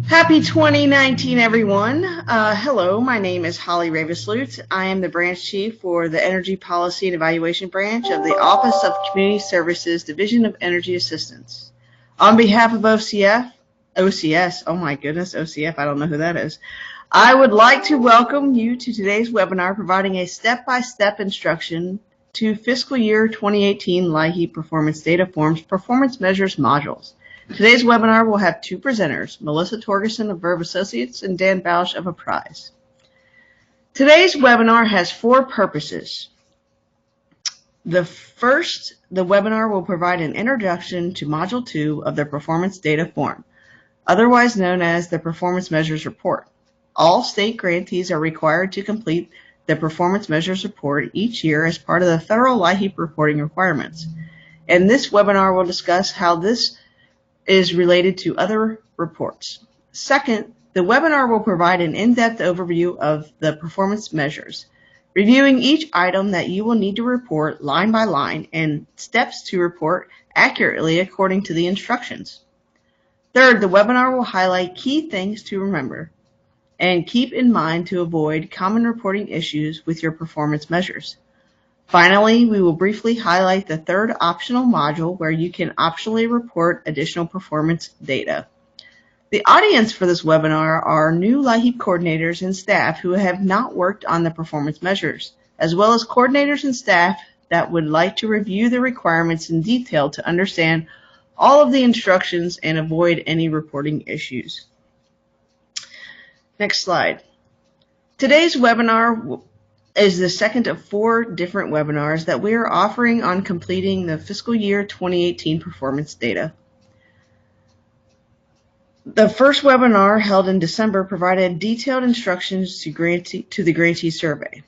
Happy 2019, everyone. Hello, my name is Holly Ravensloot. I am the branch chief for the Energy Policy and Evaluation Branch of the Office of Community Services Division of Energy Assistance. On behalf of OCS, oh my goodness, OCF, I don't know who that is. I would like to welcome you to today's webinar providing a step-by-step instruction to fiscal year 2018 LIHEAP Performance Data Forms Performance Measures modules. Today's webinar will have two presenters, Melissa Torgerson of Verve Associates and Dan Bausch of Apprise. Today's webinar has four purposes. The webinar will provide an introduction to Module 2 of the Performance Data Form, otherwise known as the Performance Measures Report. All state grantees are required to complete the Performance Measures Report each year as part of the federal LIHEAP reporting requirements. And this webinar will discuss how this is related to other reports. Second, the webinar will provide an in-depth overview of the performance measures, reviewing each item that you will need to report line by line and steps to report accurately according to the instructions. Third, the webinar will highlight key things to remember and keep in mind to avoid common reporting issues with your performance measures. Finally, we will briefly highlight the third optional module where you can optionally report additional performance data. The audience for this webinar are new LIHEAP coordinators and staff who have not worked on the performance measures, as well as coordinators and staff that would like to review the requirements in detail to understand all of the instructions and avoid any reporting issues. Next slide. Today's webinar is the second of 4 different webinars that we are offering on completing the fiscal year 2018 performance data. The first webinar, held in December, provided detailed instructions to the grantee survey.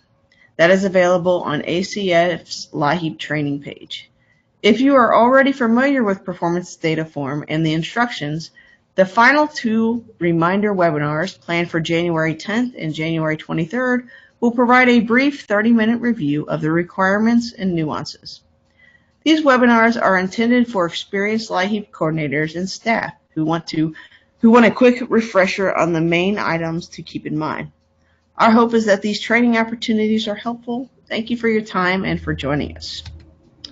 That is available on ACF's LIHEAP training page. If you are already familiar with performance data form and the instructions, the final 2 reminder webinars, planned for January 10th and January 23rd, will provide a brief 30-minute review of the requirements and nuances. These webinars are intended for experienced LIHEAP coordinators and staff who want a quick refresher on the main items to keep in mind. Our hope is that these training opportunities are helpful. Thank you for your time and for joining us. I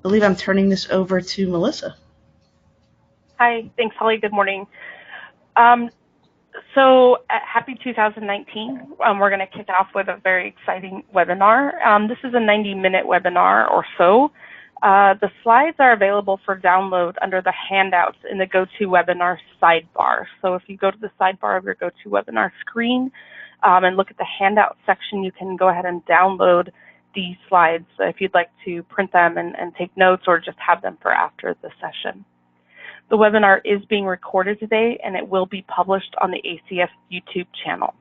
believe I'm turning this over to Melissa. Hi, thanks, Holly. Good morning. Happy 2019. We're going to kick off with a very exciting webinar. This is a 90-minute webinar or so. The slides are available for download under the handouts in the GoToWebinar sidebar. So if you go to the sidebar of your GoToWebinar screen and look at the handout section, you can go ahead and download these slides if you'd like to print them and take notes or just have them for after the session. The webinar is being recorded today, and it will be published on the ACS YouTube channel.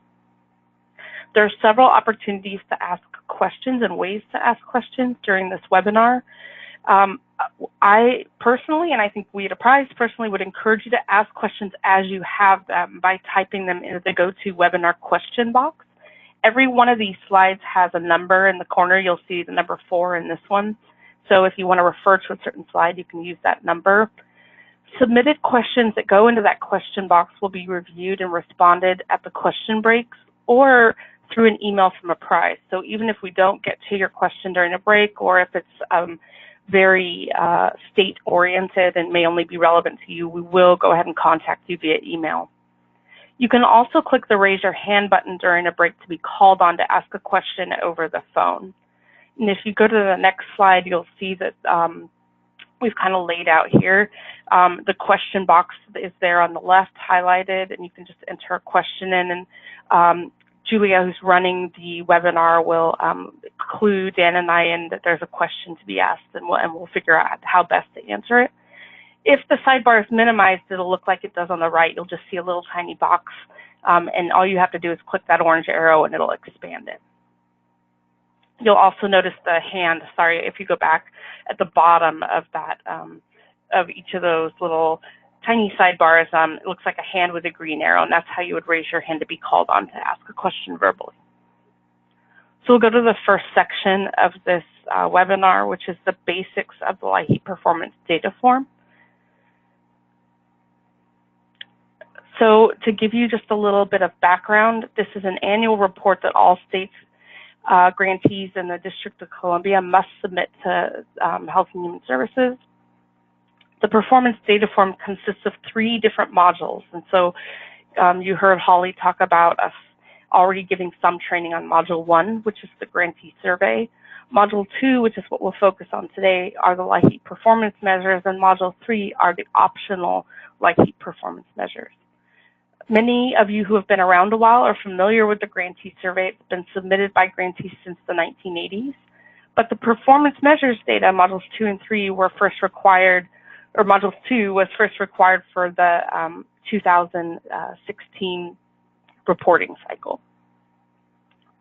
There are several opportunities to ask questions and ways to ask questions during this webinar. I personally, and I think we at Apprise personally, would encourage you to ask questions as you have them by typing them into the GoToWebinar question box. Every one of these slides has a number in the corner. You'll see the number 4 in this one. So if you want to refer to a certain slide, you can use that number. Submitted questions that go into that question box will be reviewed and responded at the question breaks or through an email from Apprise. So even if we don't get to your question during a break, or if it's very state-oriented and may only be relevant to you, we will go ahead and contact you via email. You can also click the raise your hand button during a break to be called on to ask a question over the phone. And if you go to the next slide, you'll see that we've kind of laid out here. The question box is there on the left highlighted, and you can just enter a question in, and Julia, who's running the webinar, will clue Dan and I in that there's a question to be asked, and we'll figure out how best to answer it. If the sidebar is minimized, it'll look like it does on the right. You'll just see a little tiny box, and all you have to do is click that orange arrow and it'll expand it. You'll also notice the hand, if you go back at the bottom of that, of each of those little tiny sidebars, it looks like a hand with a green arrow, and that's how you would raise your hand to be called on to ask a question verbally. So we'll go to the first section of this webinar, which is the basics of the LIHEAP Performance Data Form. So to give you just a little bit of background, this is an annual report that all states grantees in the District of Columbia must submit to Health and Human Services. The performance data form consists of 3 different modules. And so you heard Holly talk about us already giving some training on Module 1, which is the grantee survey. Module 2, which is what we'll focus on today, are the LIHEAP performance measures, and Module 3 are the optional LIHEAP performance measures. Many of you who have been around a while are familiar with the grantee survey. It's been submitted by grantees since the 1980s, but the performance measures data, Modules 2 and 3, were first required, or Module 2 was first required for the 2016 reporting cycle.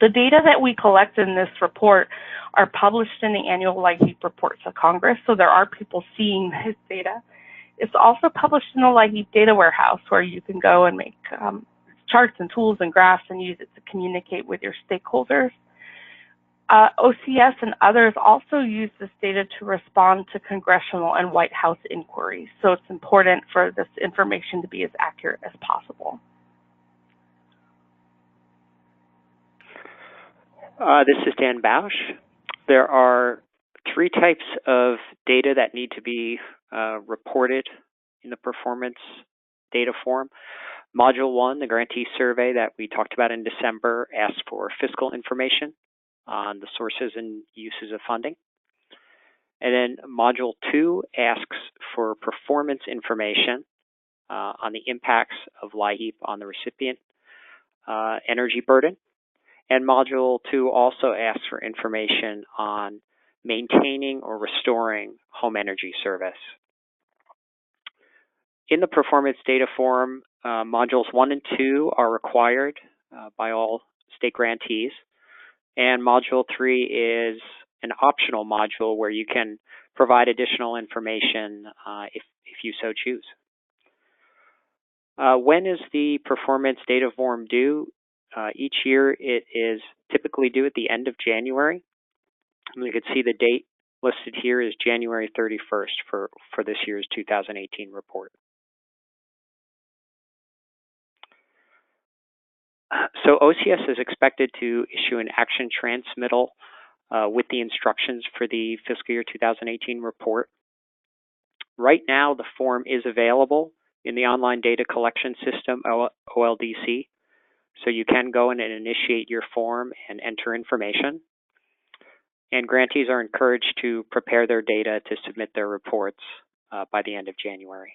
The data that we collect in this report are published in the annual LIHEAP reports of Congress, so there are people seeing this data. It's also published in the LIHEAP data warehouse, where you can go and make charts and tools and graphs and use it to communicate with your stakeholders. OCS and others also use this data to respond to congressional and White House inquiries, so it's important for this information to be as accurate as possible. This is Dan Bausch. There are 3 types of data that need to be reported in the performance data form. Module 1, the grantee survey that we talked about in December, asks for fiscal information on the sources and uses of funding. And then Module 2 asks for performance information on the impacts of LIHEAP on the recipient energy burden. And Module 2 also asks for information on maintaining or restoring home energy service. In the performance data form, Modules 1 and 2 are required by all state grantees, and Module 3 is an optional module where you can provide additional information if you so choose. When is the performance data form due? Each year it is typically due at the end of January. And you can see the date listed here is January 31st for this year's 2018 report. So OCS is expected to issue an action transmittal with the instructions for the fiscal year 2018 report. Right now, the form is available in the online data collection system, OLDC. So you can go in and initiate your form and enter information. And grantees are encouraged to prepare their data to submit their reports by the end of January.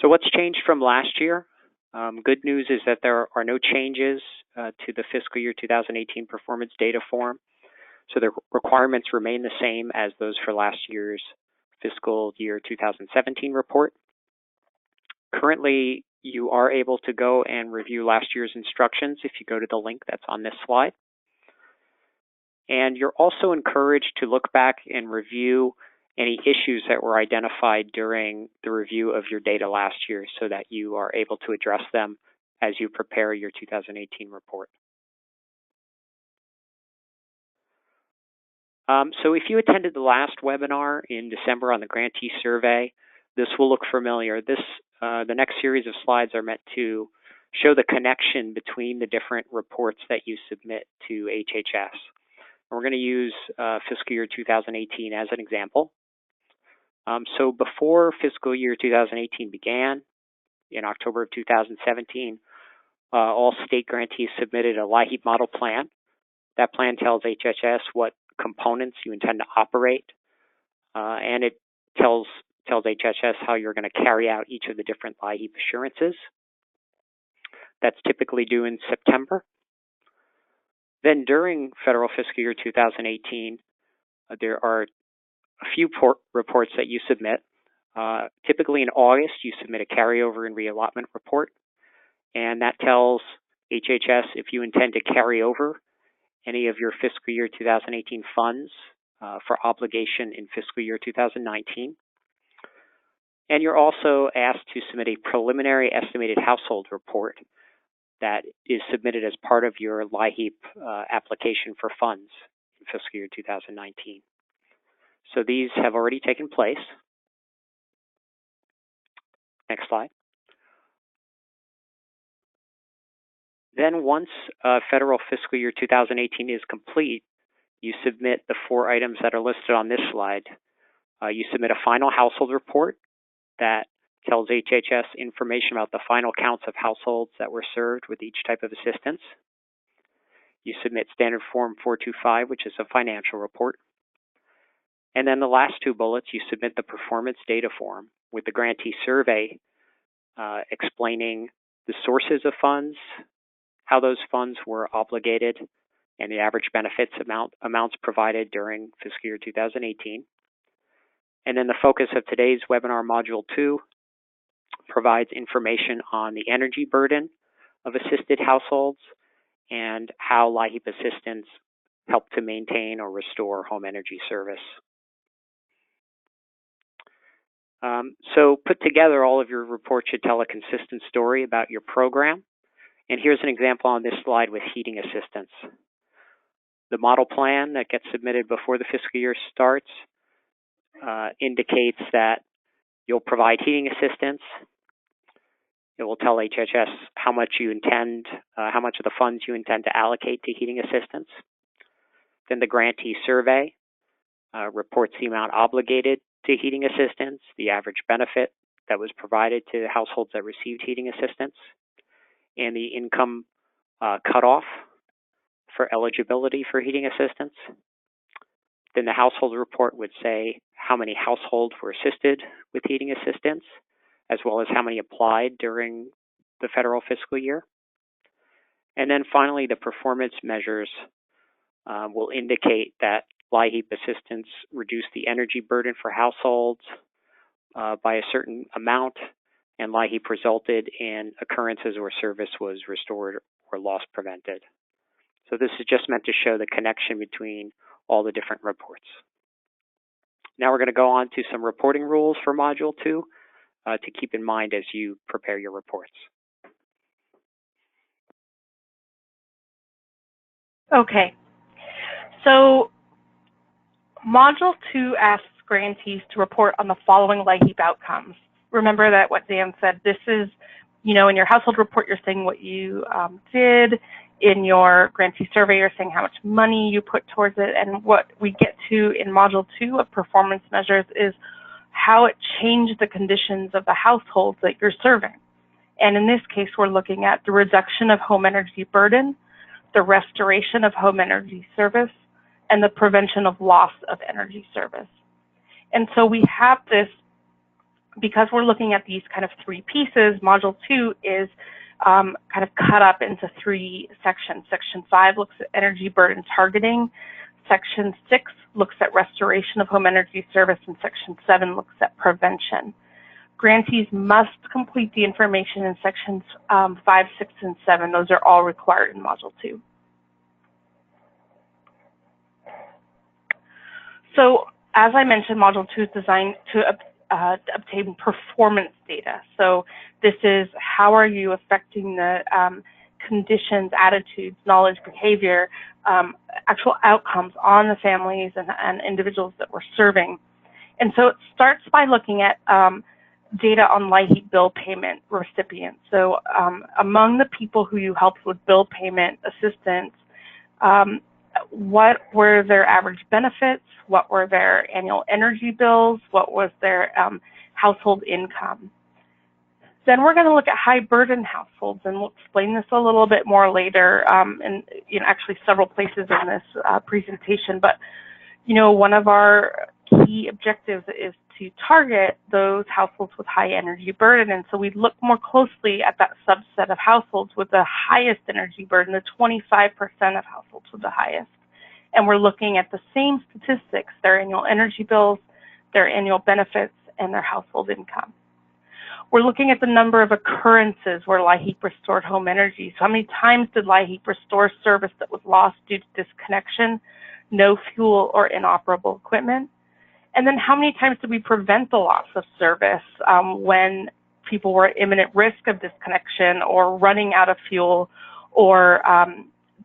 So what's changed from last year? Good news is that there are no changes to the fiscal year 2018 performance data form. So the requirements remain the same as those for last year's fiscal year 2017 report. Currently, you are able to go and review last year's instructions if you go to the link that's on this slide. And you're also encouraged to look back and review any issues that were identified during the review of your data last year so that you are able to address them as you prepare your 2018 report. So if you attended the last webinar in December on the grantee survey, this will look familiar. The next series of slides are meant to show the connection between the different reports that you submit to HHS. We're going to use fiscal year 2018 as an example. So before fiscal year 2018 began, in October of 2017, all state grantees submitted a LIHEAP model plan. That plan tells HHS what components you intend to operate, and it tells HHS how you're going to carry out each of the different LIHEAP assurances. That's typically due in September. Then during federal fiscal year 2018, there are a few reports that you submit. Typically in August, you submit a carryover and reallotment report, and that tells HHS if you intend to carry over any of your fiscal year 2018 funds for obligation in fiscal year 2019. And you're also asked to submit a preliminary estimated household report that is submitted as part of your LIHEAP application for funds in fiscal year 2019. So these have already taken place. Next slide. Then once federal fiscal year 2018 is complete, you submit the 4 items that are listed on this slide. You submit a final household report that tells HHS information about the final counts of households that were served with each type of assistance. You submit standard form 425, which is a financial report. And then the last 2 bullets, you submit the performance data form with the grantee survey explaining the sources of funds, how those funds were obligated, and the average benefits amounts provided during fiscal year 2018. And then the focus of today's webinar, Module 2, provides information on the energy burden of assisted households and how LIHEAP assistance help to maintain or restore home energy service. So put together, all of your reports should tell a consistent story about your program. And here's an example on this slide with heating assistance. The model plan that gets submitted before the fiscal year starts indicates that you'll provide heating assistance. It will tell HHS how much of the funds you intend to allocate to heating assistance. Then the grantee survey reports the amount obligated to heating assistance, the average benefit that was provided to households that received heating assistance, and the income cutoff for eligibility for heating assistance. Then the household report would say how many households were assisted with heating assistance, as well as how many applied during the federal fiscal year. And then finally, the performance measures will indicate that LIHEAP assistance reduced the energy burden for households by a certain amount, and LIHEAP resulted in occurrences where service was restored or loss prevented. So this is just meant to show the connection between all the different reports. Now we're going to go on to some reporting rules for Module 2 to keep in mind as you prepare your reports. Okay, so Module 2 asks grantees to report on the following LIHEAP outcomes. Remember that what Dan said, this is, in your household report, you're saying what you did. In your grantee survey, you're saying how much money you put towards it. And what we get to in Module 2 of performance measures is how it changed the conditions of the households that you're serving. And in this case, we're looking at the reduction of home energy burden, the restoration of home energy service, and the prevention of loss of energy service. And so we have this, because we're looking at these kind of 3 pieces, Module 2 is kind of cut up into 3 sections. Section 5 looks at energy burden targeting. Section 6 looks at restoration of home energy service, and Section 7 looks at prevention. Grantees must complete the information in Sections 5, 6, and 7. Those are all required in Module 2. So, as I mentioned, Module 2 is designed to obtain performance data. So this is how are you affecting the conditions, attitudes, knowledge, behavior, actual outcomes on the families and individuals that we're serving. And so it starts by looking at data on LIHEAP bill payment recipients. So among the people who you helped with bill payment assistance, what were their average benefits? What were their annual energy bills? What was their household income? Then we're going to look at high burden households, and we'll explain this a little bit more later, and actually several places in this presentation. But one of our key objectives is to target those households with high energy burden, and so we look more closely at that subset of households with the highest energy burden, the 25% of households with the highest. And we're looking at the same statistics, their annual energy bills, their annual benefits, and their household income. We're looking at the number of occurrences where LIHEAP restored home energy. So how many times did LIHEAP restore service that was lost due to disconnection, no fuel, or inoperable equipment? And then how many times did we prevent the loss of service when people were at imminent risk of disconnection or running out of fuel, or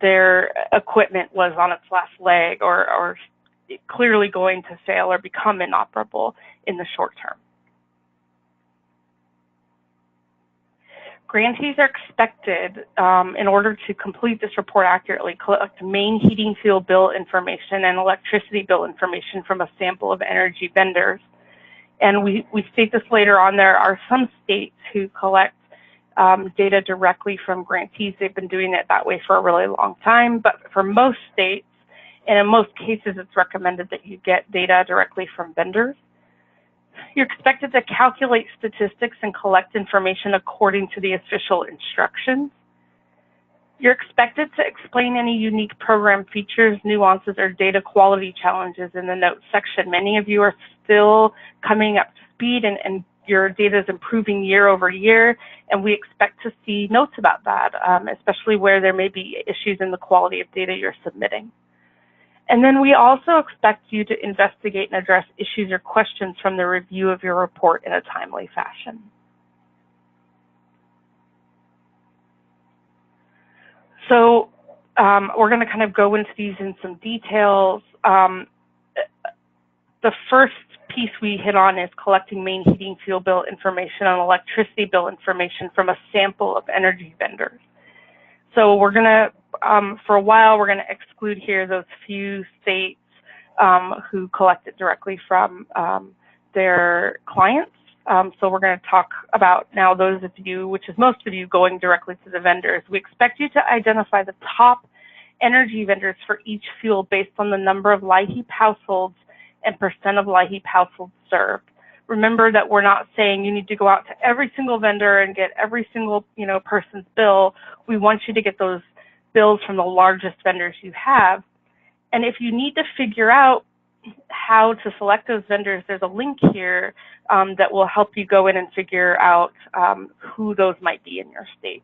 their equipment was on its last leg, or clearly going to fail or become inoperable in the short term? Grantees are expected, in order to complete this report accurately, collect main heating fuel bill information and electricity bill information from a sample of energy vendors. And we state this later on. There are some states who collect data directly from grantees. They've been doing it that way for a really long time. But for most states, and in most cases, it's recommended that you get data directly from vendors. You're expected to calculate statistics and collect information according to the official instructions. You're expected to explain any unique program features, nuances, or data quality challenges in the notes section. Many of you are still coming up to speed and your data is improving year over year, and we expect to see notes about that, especially where there may be issues in the quality of data you're submitting. And then we also expect you to investigate and address issues or questions from the review of your report in a timely fashion. So we're going to kind of go into these in some details. The first piece we hit on is collecting main heating fuel bill information and electricity bill information from a sample of energy vendors. So we're going to, for a while, we're going to exclude here those few states who collect it directly from their clients. So we're going to talk about now those of you, which is most of you, going directly to the vendors. We expect you to identify the top energy vendors for each fuel based on the number of LIHEAP households and percent of LIHEAP households served. Remember that we're not saying you need to go out to every single vendor and get every single person's bill. We want you to get those bills from the largest vendors you have. And if you need to figure out how to select those vendors, there's a link here that will help you go in and figure out who those might be in your state.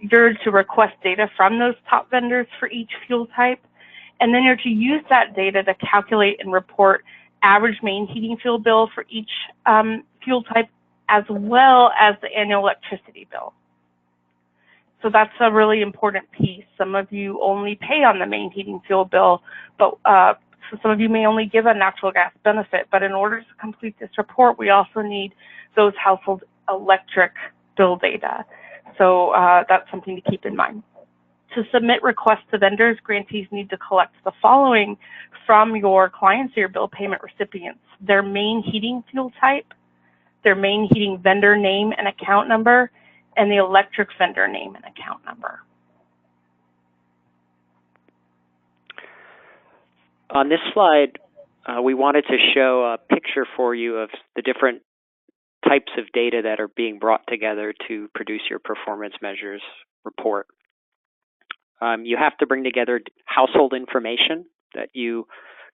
You're to request data from those top vendors for each fuel type, and then you're to use that data to calculate and report average main heating fuel bill for each fuel type, as well as the annual electricity bill. So that's a really important piece. Some of you only pay on the main heating fuel bill, but so some of you may only give a natural gas benefit. But in order to complete this report, we also need those household electric bill data. So that's something to keep in mind. To submit requests to vendors, grantees need to collect the following from your clients or your bill payment recipients: their main heating fuel type, their main heating vendor name and account number, and the electric vendor name and account number. On this slide, we wanted to show a picture for you of the different types of data that are being brought together to produce your performance measures report. You have to bring together household information that you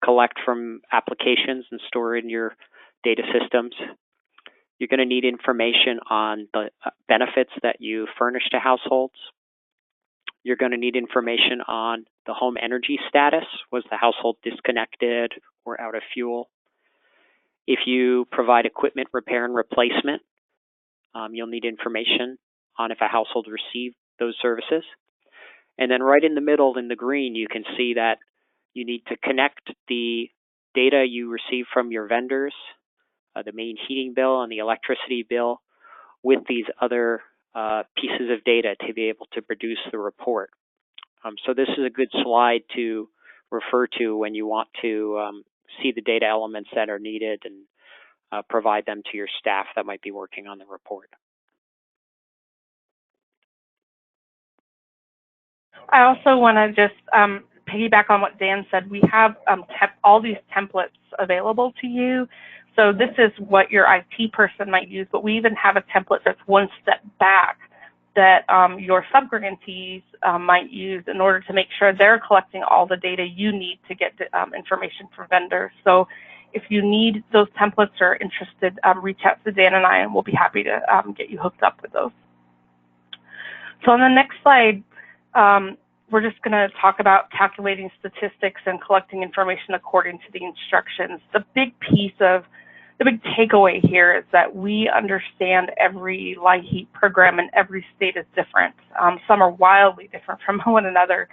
collect from applications and store in your data systems. You're going to need information on the benefits that you furnish to households. You're going to need information on the home energy status. Was the household disconnected or out of fuel? If you provide equipment repair and replacement, you'll need information on if a household received those services. And then right in the middle in the green, you can see that you need to connect the data you receive from your vendors, the main heating bill and the electricity bill, with these other pieces of data to be able to produce the report. So this is a good slide to refer to when you want to see the data elements that are needed and provide them to your staff that might be working on the report. I also want to just piggyback on what Dan said. We have all these templates available to you. So this is what your IT person might use, but we even have a template that's one step back that your subgrantees might use in order to make sure they're collecting all the data you need to get information from vendors. So if you need those templates or are interested, reach out to Dan and I, and we'll be happy to get you hooked up with those. So on the next slide, we're just going to talk about calculating statistics and collecting information according to the instructions. The big takeaway here is that we understand every LIHEAP program in every state is different. Some are wildly different from one another,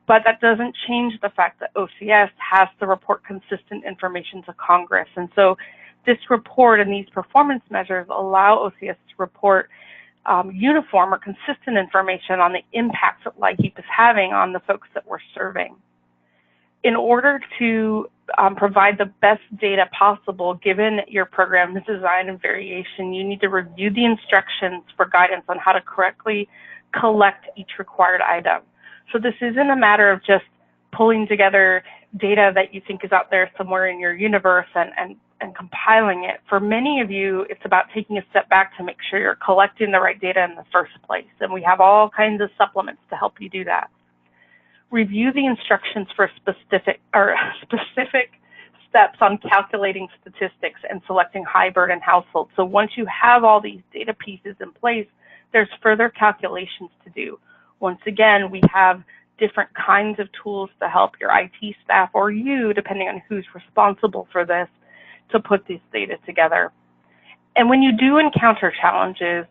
but that doesn't change the fact that OCS has to report consistent information to Congress. And so This report and these performance measures allow OCS to report uniform or consistent information on the impacts that LIHEAP is having on the folks that we're serving. In order to provide the best data possible, given your program design and variation, you need to review the instructions for guidance on how to correctly collect each required item. So this isn't a matter of just pulling together data that you think is out there somewhere in your universe and compiling it. For many of you, it's about taking a step back to make sure you're collecting the right data in the first place. And we have all kinds of supplements to help you do that. Review the instructions for specific steps on calculating statistics and selecting high burden households. So once you have all these data pieces in place, there's further calculations to do. Once again, we have different kinds of tools to help your IT staff or you, depending on who's responsible for this, to put this data together. And when you do encounter challenges,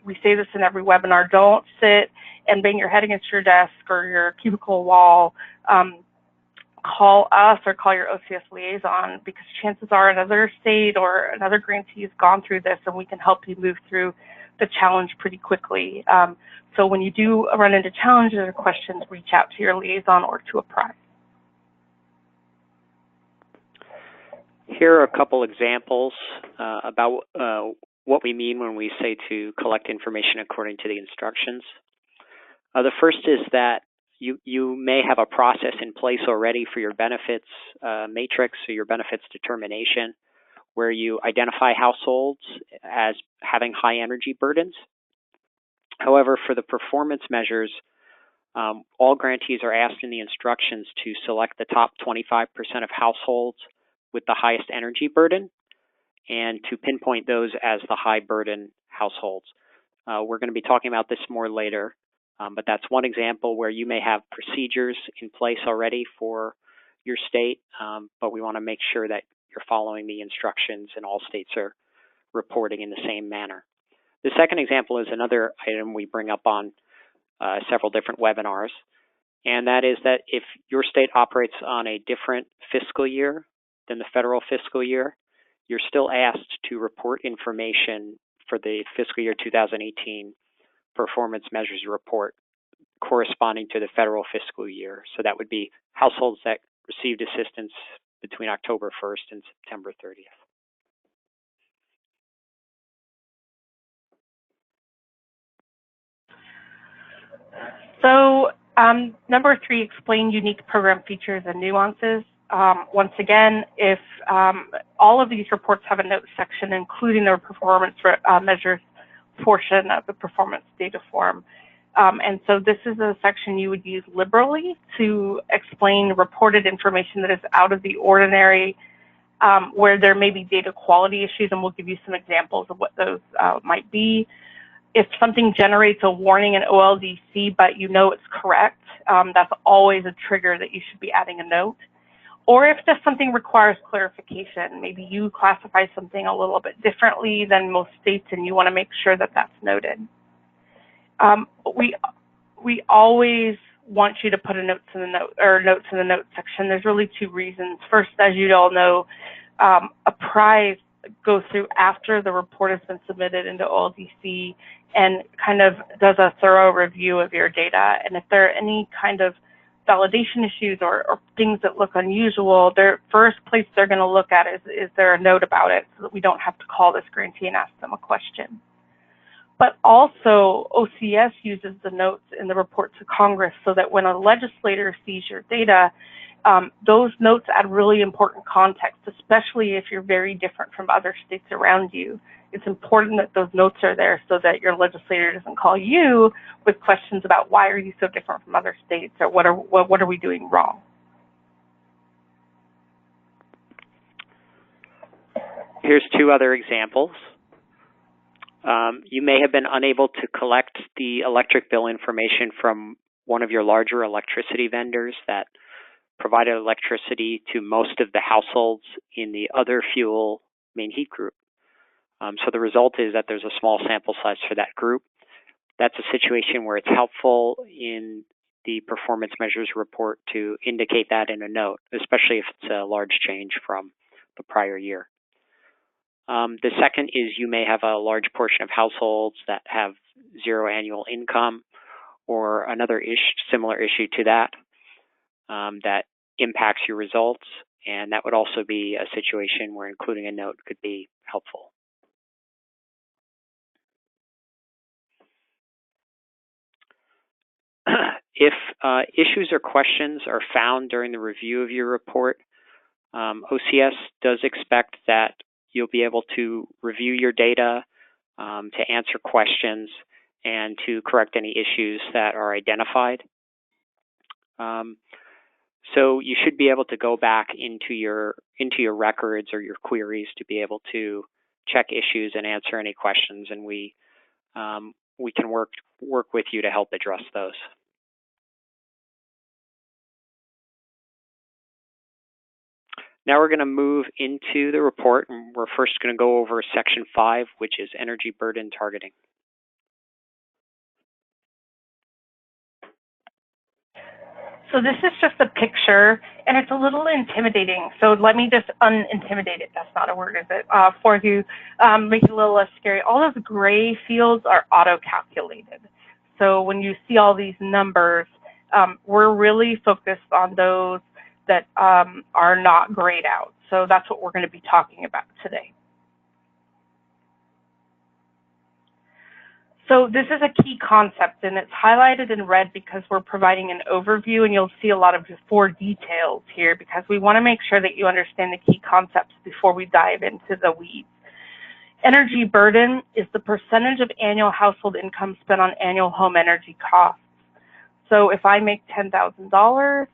we say this in every webinar, don't sit and bang your head against your desk or your cubicle wall. Call us or call your OCS liaison, because chances are another state or another grantee has gone through this and we can help you move through the challenge pretty quickly. So when you do run into challenges or questions, reach out to your liaison or to a prize. Here are a couple examples about what we mean when we say to collect information according to the instructions. The first is that you may have a process in place already for your benefits matrix or your benefits determination, where you identify households as having high energy burdens. However, for the performance measures, all grantees are asked in the instructions to select the top 25% of households with the highest energy burden and to pinpoint those as the high burden households. We're going to be talking about this more later, but that's one example where you may have procedures in place already for your state, but we want to make sure that you're following the instructions and all states are reporting in the same manner. The second example is another item we bring up on several different webinars, and that is that if your state operates on a different fiscal year than the federal fiscal year, you're still asked to report information for the fiscal year 2018 performance measures report corresponding to the federal fiscal year. So that would be households that received assistance between October 1st and September 30th. So number 3, explain unique program features and nuances. Once again, if all of these reports have a notes section, including the performance measures portion of the performance data form. And so this is a section you would use liberally to explain reported information that is out of the ordinary, where there may be data quality issues, and we'll give you some examples of what those might be. If something generates a warning in OLDC, but you know it's correct, that's always a trigger that you should be adding a note. Or if just something requires clarification, maybe you classify something a little bit differently than most states and you want to make sure that that's noted. We always want you to put a notes in the notes section. There's really 2 reasons. First, as you all know, a prize goes through after the report has been submitted into OLDC and kind of does a thorough review of your data. And if there are any kind of validation issues or things that look unusual, the first place they're going to look at is there a note about it, so that we don't have to call this grantee and ask them a question. But also, OCS uses the notes in the report to Congress so that when a legislator sees your data, those notes add really important context, especially if you're very different from other states around you. It's important that those notes are there so that your legislator doesn't call you with questions about why are you so different from other states, or what are we doing wrong. Here's 2 other examples. You may have been unable to collect the electric bill information from one of your larger electricity vendors that provided electricity to most of the households in the other fuel main heat group. So the result is that there's a small sample size for that group. That's a situation where it's helpful in the performance measures report to indicate that in a note, especially if it's a large change from the prior year. The second is you may have a large portion of households that have zero annual income, or another similar issue to that that impacts your results, and that would also be a situation where including a note could be helpful. If issues or questions are found during the review of your report, OCS does expect that you'll be able to review your data, to answer questions, and to correct any issues that are identified. So you should be able to go back into your records or your queries to be able to check issues and answer any questions, and we can work with you to help address those. Now we're going to move into the report, and we're first going to go over Section 5, which is energy burden targeting. So this is just a picture, and it's a little intimidating. So let me just unintimidate it. That's not a word, is it? For you, make it a little less scary. All those gray fields are auto-calculated. So when you see all these numbers, we're really focused on those that are not grayed out. So that's what we're going to be talking about today. So this is a key concept, and it's highlighted in red because we're providing an overview, and you'll see a lot of for details here because we want to make sure that you understand the key concepts before we dive into the weeds. Energy burden is the percentage of annual household income spent on annual home energy costs. So if I make $10,000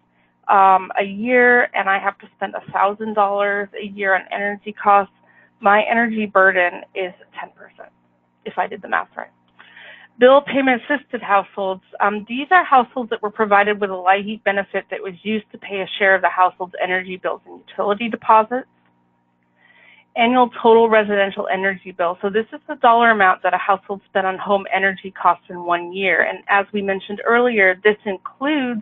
a year and I have to spend $1,000 a year on energy costs, my energy burden is 10%, if I did the math right. Bill payment assisted households, these are households that were provided with a LIHEAP benefit that was used to pay a share of the household's energy bills and utility deposits. Annual total residential energy bill. So this is the dollar amount that a household spent on home energy costs in 1 year. And as we mentioned earlier, this includes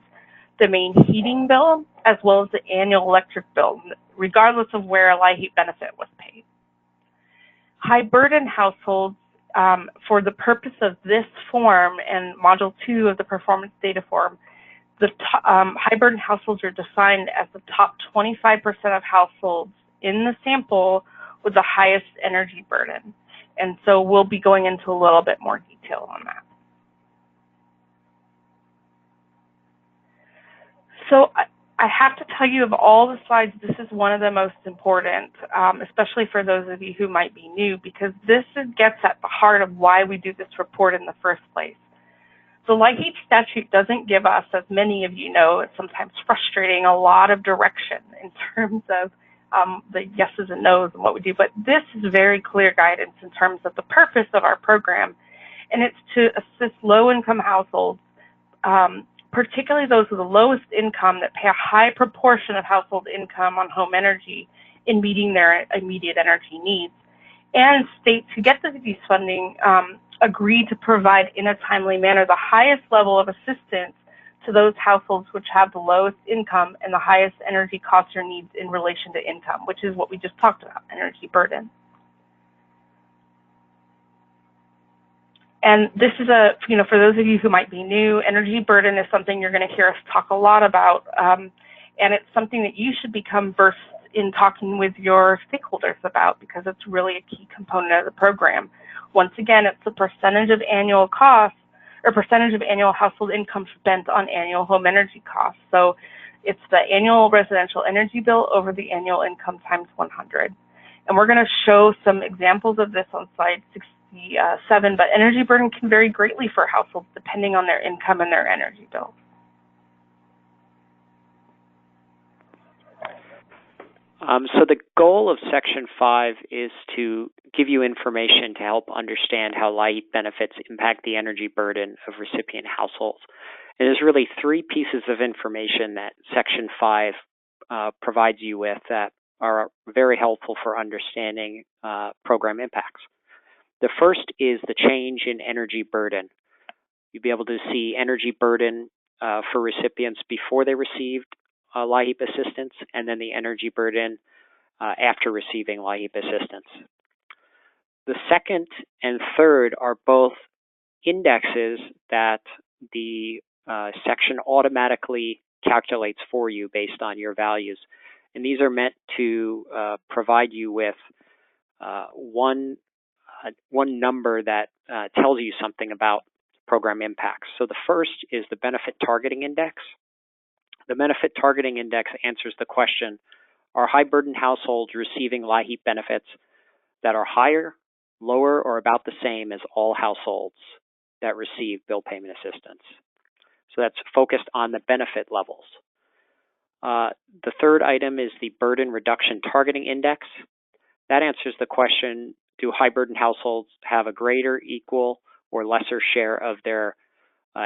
the main heating bill as well as the annual electric bill, regardless of where a LIHEAP benefit was paid. High burden households, for the purpose of this form and Module 2 of the Performance Data Form, the high burden households are defined as the top 25% of households in the sample with the highest energy burden. And so we'll be going into a little bit more detail on that. So I have to tell you, of all the slides, this is one of the most important, especially for those of you who might be new, because this gets at the heart of why we do this report in the first place. The LIHEAP statute doesn't give us, as many of you know, it's sometimes frustrating, a lot of direction in terms of the yeses and nos and what we do, but this is very clear guidance in terms of the purpose of our program, and it's to assist low-income households, particularly those with the lowest income that pay a high proportion of household income on home energy in meeting their immediate energy needs. And states who get these funding agree to provide in a timely manner the highest level of assistance to those households which have the lowest income and the highest energy costs or needs in relation to income, which is what we just talked about, energy burden. And this is for those of you who might be new, energy burden is something you're going to hear us talk a lot about, and it's something that you should become versed in talking with your stakeholders about because it's really a key component of the program. Once again, it's the percentage of annual costs or percentage of annual household income spent on annual home energy costs. So it's the annual residential energy bill over the annual income times 100. And we're going to show some examples of this on slide 67, but energy burden can vary greatly for households depending on their income and their energy bills. So the goal of Section 5 is to give you information to help understand how LIHEAP benefits impact the energy burden of recipient households. And there's really three pieces of information that Section 5 provides you with that are very helpful for understanding program impacts. The first is the change in energy burden. You'll be able to see energy burden for recipients before they received LIHEAP assistance, and then the energy burden after receiving LIHEAP assistance. The second and third are both indexes that the section automatically calculates for you based on your values. And these are meant to provide you with one number that tells you something about program impacts. So the first is the Benefit Targeting Index. The Benefit Targeting Index answers the question, are high burden households receiving LIHEAP benefits that are higher, lower, or about the same as all households that receive bill payment assistance? So that's focused on the benefit levels. The third item is the Burden Reduction Targeting Index. That answers the question, do high burden households have a greater, equal, or lesser share of their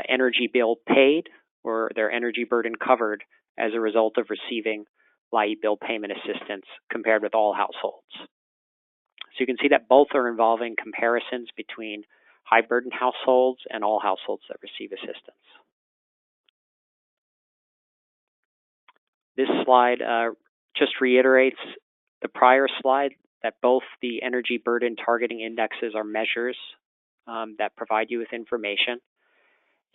energy bill paid or their energy burden covered as a result of receiving LIHEAP bill payment assistance compared with all households? So you can see that both are involving comparisons between high burden households and all households that receive assistance. This slide just reiterates the prior slide that both the energy burden targeting indexes are measures that provide you with information,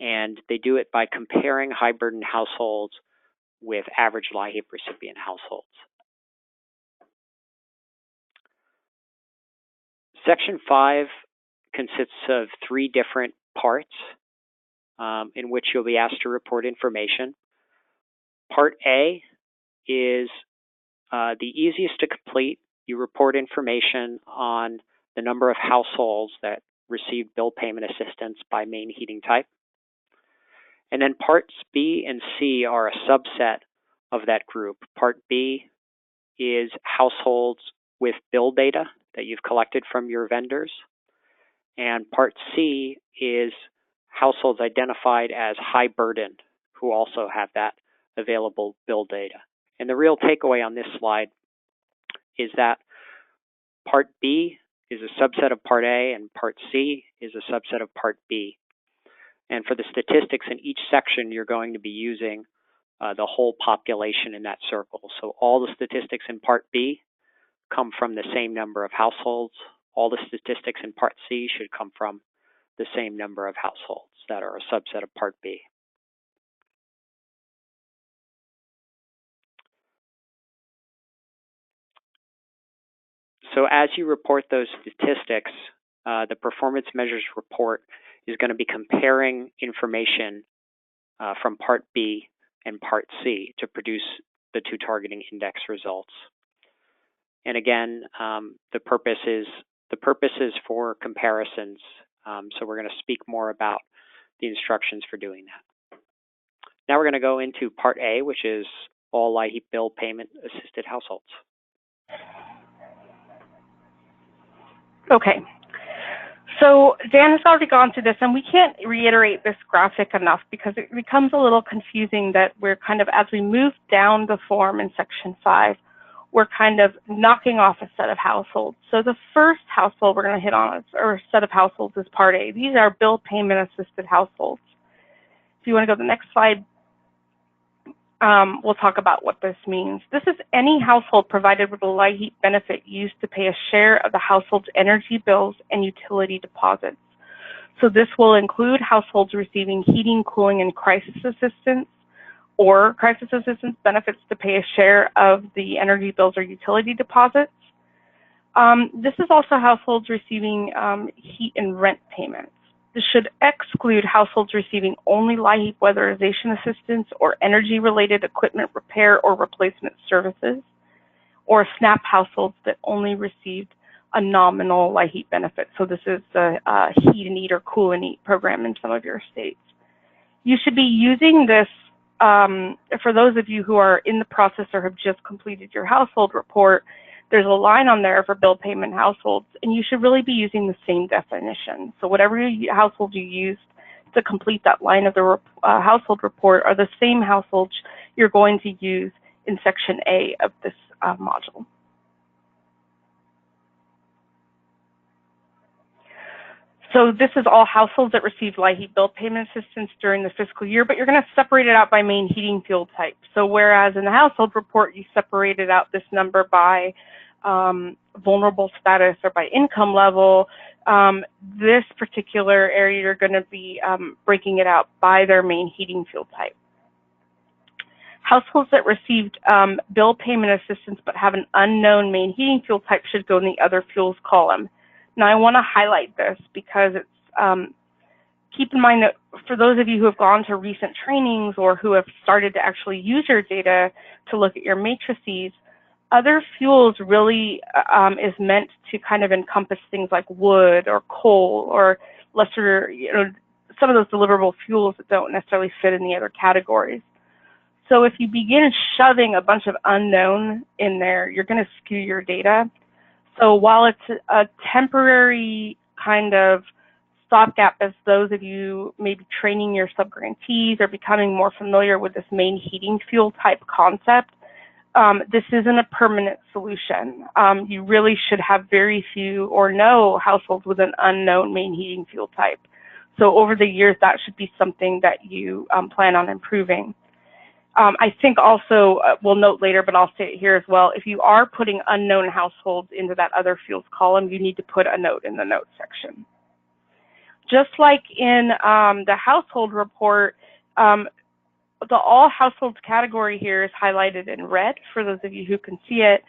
and they do it by comparing high burden households with average LIHEAP recipient households. Section 5 consists of 3 different parts in which you'll be asked to report information. Part A is the easiest to complete. You report information on the number of households that receive bill payment assistance by main heating type. And then parts B and C are a subset of that group. Part B is households with bill data that you've collected from your vendors. And part C is households identified as high burden who also have that available bill data. And the real takeaway on this slide is that part B is a subset of part A and part C is a subset of part B. And for the statistics in each section, you're going to be using the whole population in that circle. So all the statistics in part B come from the same number of households. All the statistics in part C should come from the same number of households that are a subset of part B. So as you report those statistics, the performance measures report is going to be comparing information from part B and part C to produce the 2 targeting index results. And again, the purpose is for comparisons. So we're going to speak more about the instructions for doing that. Now we're going to go into part A, which is all LIHEAP bill payment assisted households. Okay, so Dan has already gone through this, and we can't reiterate this graphic enough because it becomes a little confusing that we're kind of, as we move down the form in section 5, we're kind of knocking off a set of households. So the first household we're going to hit on, or set of households, is part A. These are bill payment assisted households. If you want to go to the next slide, we'll talk about what this means. This is any household provided with a LIHEAP benefit used to pay a share of the household's energy bills and utility deposits. So this will include households receiving heating, cooling, and crisis assistance, or crisis assistance benefits to pay a share of the energy bills or utility deposits. This is also households receiving heat and rent payments. This should exclude households receiving only LIHEAP weatherization assistance or energy-related equipment repair or replacement services, or SNAP households that only received a nominal LIHEAP benefit. So this is the Heat and Eat or Cool and Eat program in some of your states. You should be using this for those of you who are in the process or have just completed your household report. There's a line on there for bill payment households, and you should really be using the same definition. So whatever household you used to complete that line of the household report are the same households you're going to use in section A of this module. So this is all households that received LIHEAP bill payment assistance during the fiscal year, but you're going to separate it out by main heating fuel type. So whereas in the household report, you separated out this number by vulnerable status or by income level, this particular area you're going to be breaking it out by their main heating fuel type. Households that received bill payment assistance but have an unknown main heating fuel type should go in the other fuels column. Now I want to highlight this because it's keep in mind that for those of you who have gone to recent trainings or who have started to actually use your data to look at your matrices, other fuels really is meant to kind of encompass things like wood or coal or lesser, some of those deliverable fuels that don't necessarily fit in the other categories. So if you begin shoving a bunch of unknown in there, you're going to skew your data. So while it's a temporary kind of stopgap as those of you maybe training your subgrantees or becoming more familiar with this main heating fuel type concept, this isn't a permanent solution. You really should have very few or no households with an unknown main heating fuel type. So over the years, that should be something that you plan on improving. I think also, we'll note later, but I'll say it here as well, if you are putting unknown households into that other fuels column, you need to put a note in the notes section. Just like in the household report, the all households category here is highlighted in red for those of you who can see it.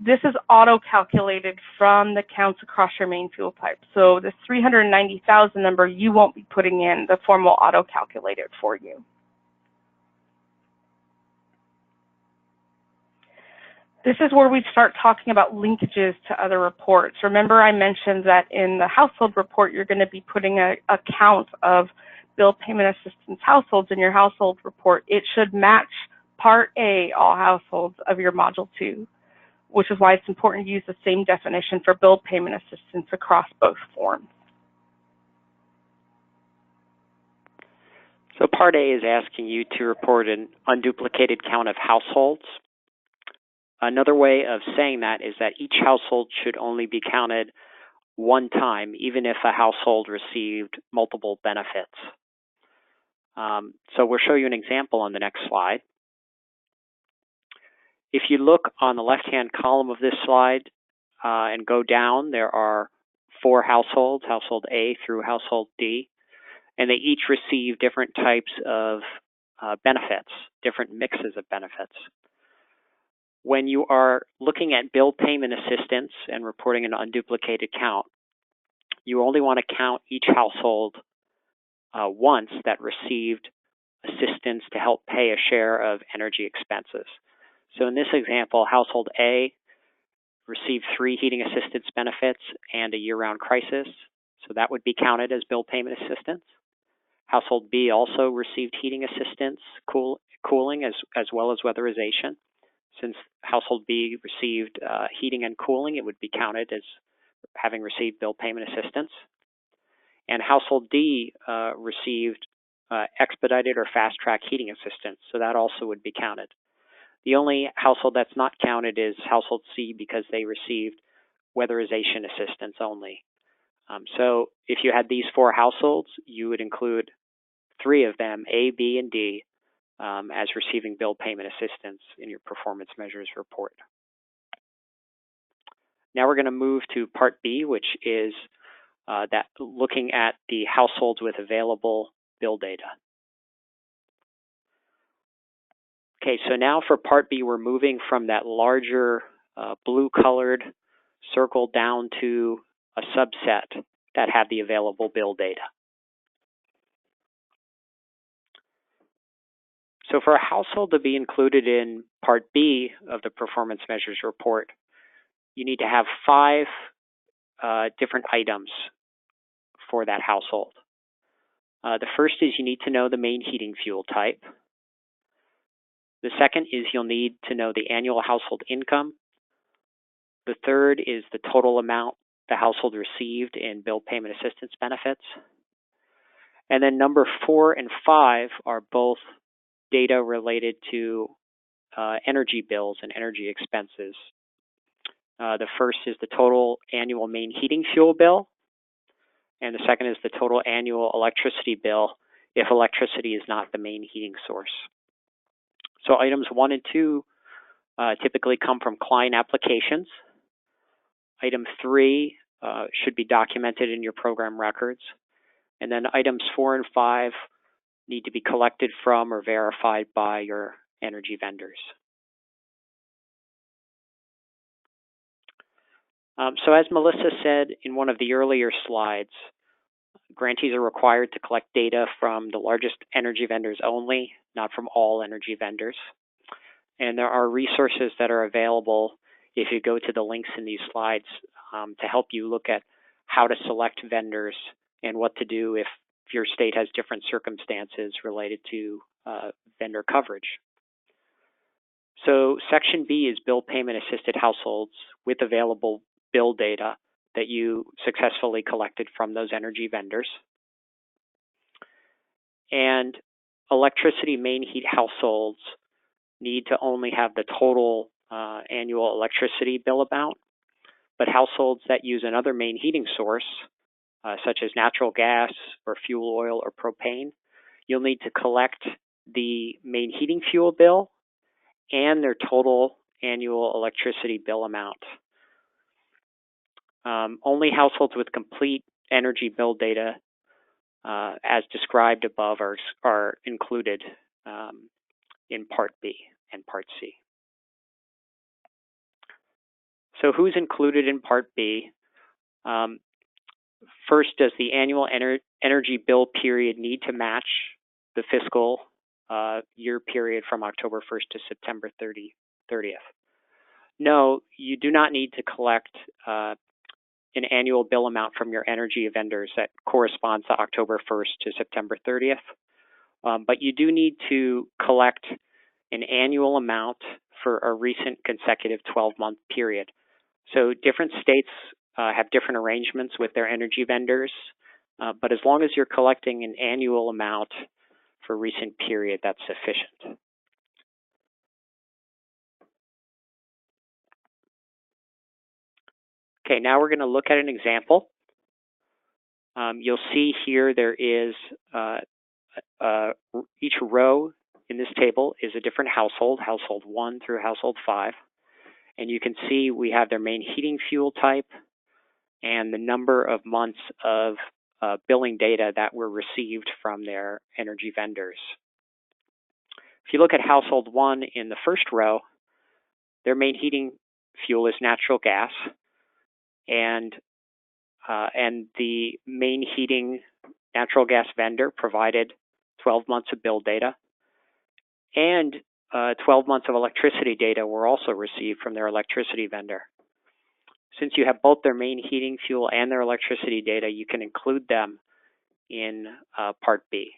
This is auto-calculated from the counts across your main fuel type. So this 390,000 number, you won't be putting in, the form will auto-calculate it for you. This is where we start talking about linkages to other reports. Remember I mentioned that in the household report, you're going to be putting a count of bill payment assistance households in your household report. It should match Part A, all households, of your Module 2, which is why it's important to use the same definition for bill payment assistance across both forms. So Part A is asking you to report an unduplicated count of households. Another way of saying that is that each household should only be counted one time, even if a household received multiple benefits. So we'll show you an example on the next slide. If you look on the left-hand column of this slide and go down, there are 4 households, household A through household D, and they each receive different types of benefits, different mixes of benefits. When you are looking at bill payment assistance and reporting an unduplicated count, you only want to count each household once that received assistance to help pay a share of energy expenses. So in this example, household A received 3 heating assistance benefits and a year-round crisis, so that would be counted as bill payment assistance. Household B also received heating assistance, cooling, as well as weatherization. Since household B received heating and cooling, it would be counted as having received bill payment assistance. And household D received expedited or fast-track heating assistance, so that also would be counted. The only household that's not counted is household C because they received weatherization assistance only. So if you had these 4 households, you would include 3 of them, A, B, and D, as receiving bill payment assistance in your performance measures report. Now we're going to move to Part B, which is that looking at the households with available bill data. Okay, so now for Part B, we're moving from that larger blue-colored circle down to a subset that have the available bill data. So for a household to be included in Part B of the performance measures report, you need to have 5 different items for that household. The first is you need to know the main heating fuel type. The second is you'll need to know the annual household income. The third is the total amount the household received in bill payment assistance benefits. And then number 4 and 5 are both data related to energy bills and energy expenses. The first is the total annual main heating fuel bill, and the second is the total annual electricity bill if electricity is not the main heating source. So items 1 and 2 typically come from client applications. Item 3 should be documented in your program records. And then items 4 and 5 need to be collected from or verified by your energy vendors. So as Melissa said in one of the earlier slides, grantees are required to collect data from the largest energy vendors only, not from all energy vendors. And there are resources that are available if you go to the links in these slides to help you look at how to select vendors and what to do if your state has different circumstances related to vendor coverage. So Section B is bill payment assisted households with available bill data that you successfully collected from those energy vendors. And electricity main heat households need to only have the total annual electricity bill amount, but households that use another main heating source, such as natural gas or fuel oil or propane, you'll need to collect the main heating fuel bill and their total annual electricity bill amount. Only households with complete energy bill data as described above are included in Part B and Part C. So who's included in Part B? First, does the annual energy bill period need to match the fiscal year period from October 1st to September 30th? No, you do not need to collect an annual bill amount from your energy vendors that corresponds to October 1st to September 30th. But you do need to collect an annual amount for a recent consecutive 12-month period. So different states have different arrangements with their energy vendors, but as long as you're collecting an annual amount for a recent period, that's sufficient. Okay, now we're going to look at an example. You'll see here there is each row in this table is a different household, household 1 through household 5. And you can see we have their main heating fuel type and the number of months of billing data that were received from their energy vendors. If you look at household 1 in the first row, their main heating fuel is natural gas, and the main heating natural gas vendor provided 12 months of bill data, and 12 months of electricity data were also received from their electricity vendor. Since you have both their main heating fuel and their electricity data, you can include them in Part B.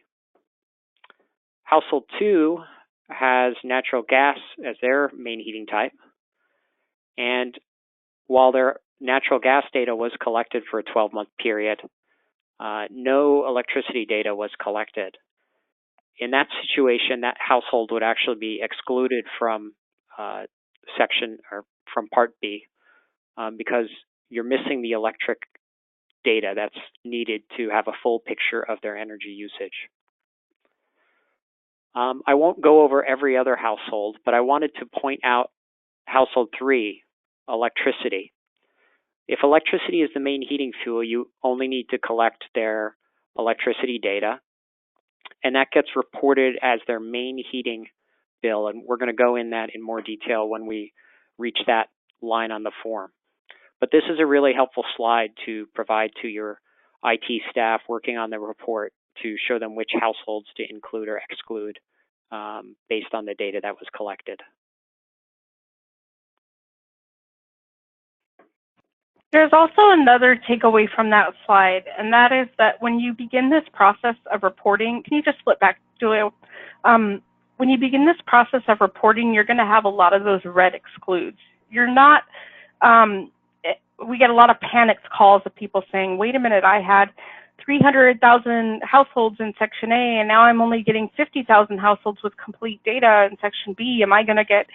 Household 2 has natural gas as their main heating type, and while their natural gas data was collected for a 12-month period, no electricity data was collected. In that situation, that household would actually be excluded from section or from Part B because you're missing the electric data that's needed to have a full picture of their energy usage. I won't go over every other household, but I wanted to point out household 3, electricity. If electricity is the main heating fuel, you only need to collect their electricity data, and that gets reported as their main heating bill, and we're going to go in that in more detail when we reach that line on the form. But this is a really helpful slide to provide to your IT staff working on the report to show them which households to include or exclude based on the data that was collected. There's also another takeaway from that slide, and that is that when you begin this process of reporting, can you just flip back, Julia? When you begin this process of reporting, you're going to have a lot of those red excludes. You're not, we get a lot of panicked calls of people saying, wait a minute, I had 300,000 households in Section A, and now I'm only getting 50,000 households with complete data in Section B. Am I going to get,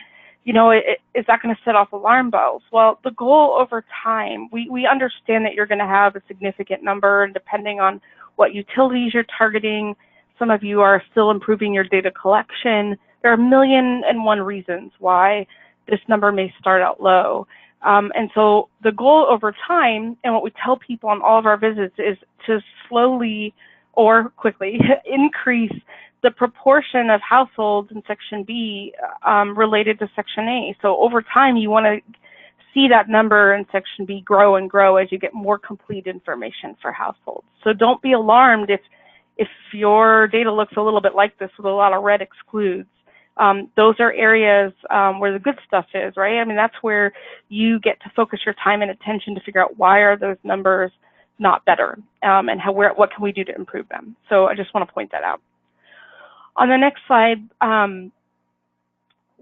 you know, is that going to set off alarm bells? Well, the goal over time, we understand that you're going to have a significant number, and depending on what utilities you're targeting, some of you are still improving your data collection. There are 1,000,001 reasons why this number may start out low. And so the goal over time, and what we tell people on all of our visits, is to slowly or quickly increase the proportion of households in Section B related to Section A. So over time, you want to see that number in Section B grow and grow as you get more complete information for households. So don't be alarmed if your data looks a little bit like this with a lot of red excludes. Those are areas where the good stuff is, right? I mean, that's where you get to focus your time and attention to figure out why are those numbers not better, and what can we do to improve them. So I just want to point that out. On the next slide,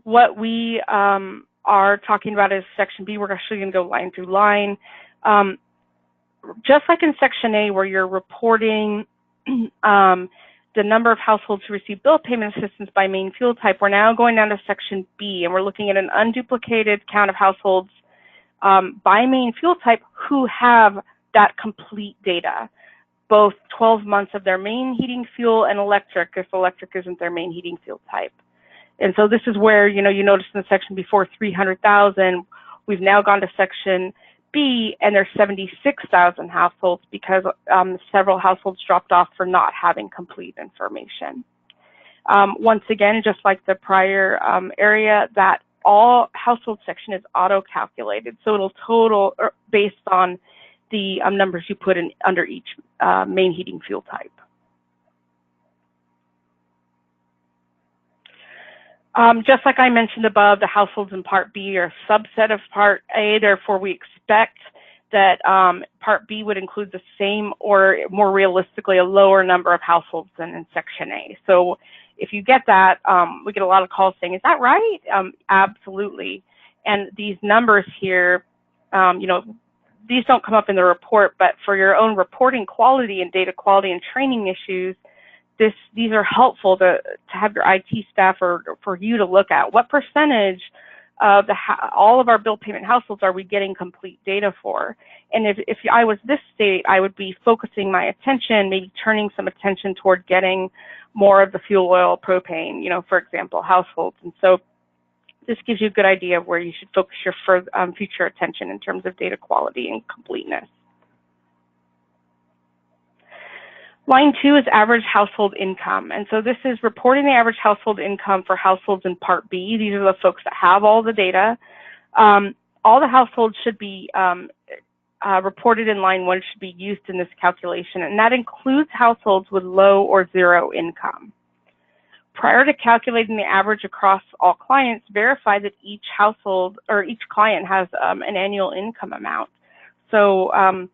what we are talking about is Section B. We're actually going to go line through line. Just like in Section A, where you're reporting the number of households who receive bill payment assistance by main fuel type, we're now going down to Section B, and we're looking at an unduplicated count of households by main fuel type who have that complete data, both 12 months of their main heating fuel and electric, if electric isn't their main heating fuel type. And so this is where, you noticed in the section before 300,000, we've now gone to Section B, and there's 76,000 households because several households dropped off for not having complete information. Once again, just like the prior area, that all household section is auto-calculated, so it'll total based on the numbers you put in under each main heating fuel type. Just like I mentioned above, the households in Part B are a subset of Part A. Therefore, we expect that Part B would include the same, or more realistically, a lower number of households than in Section A. So if you get that, we get a lot of calls saying, is that right? Absolutely. And these numbers here, these don't come up in the report, but for your own reporting quality and data quality and training issues, these are helpful to have your IT staff or for you to look at. What percentage of all of our bill payment households are we getting complete data for? And if I was this state, I would be focusing my attention, maybe turning some attention toward getting more of the fuel, oil, propane, for example, households. And so this gives you a good idea of where you should focus your future attention in terms of data quality and completeness. Line 2 is average household income. And so this is reporting the average household income for households in Part B. These are the folks that have all the data. All the households should be reported in line 1, should be used in this calculation, and that includes households with low or zero income. Prior to calculating the average across all clients, verify that each household or each client has an annual income amount. So,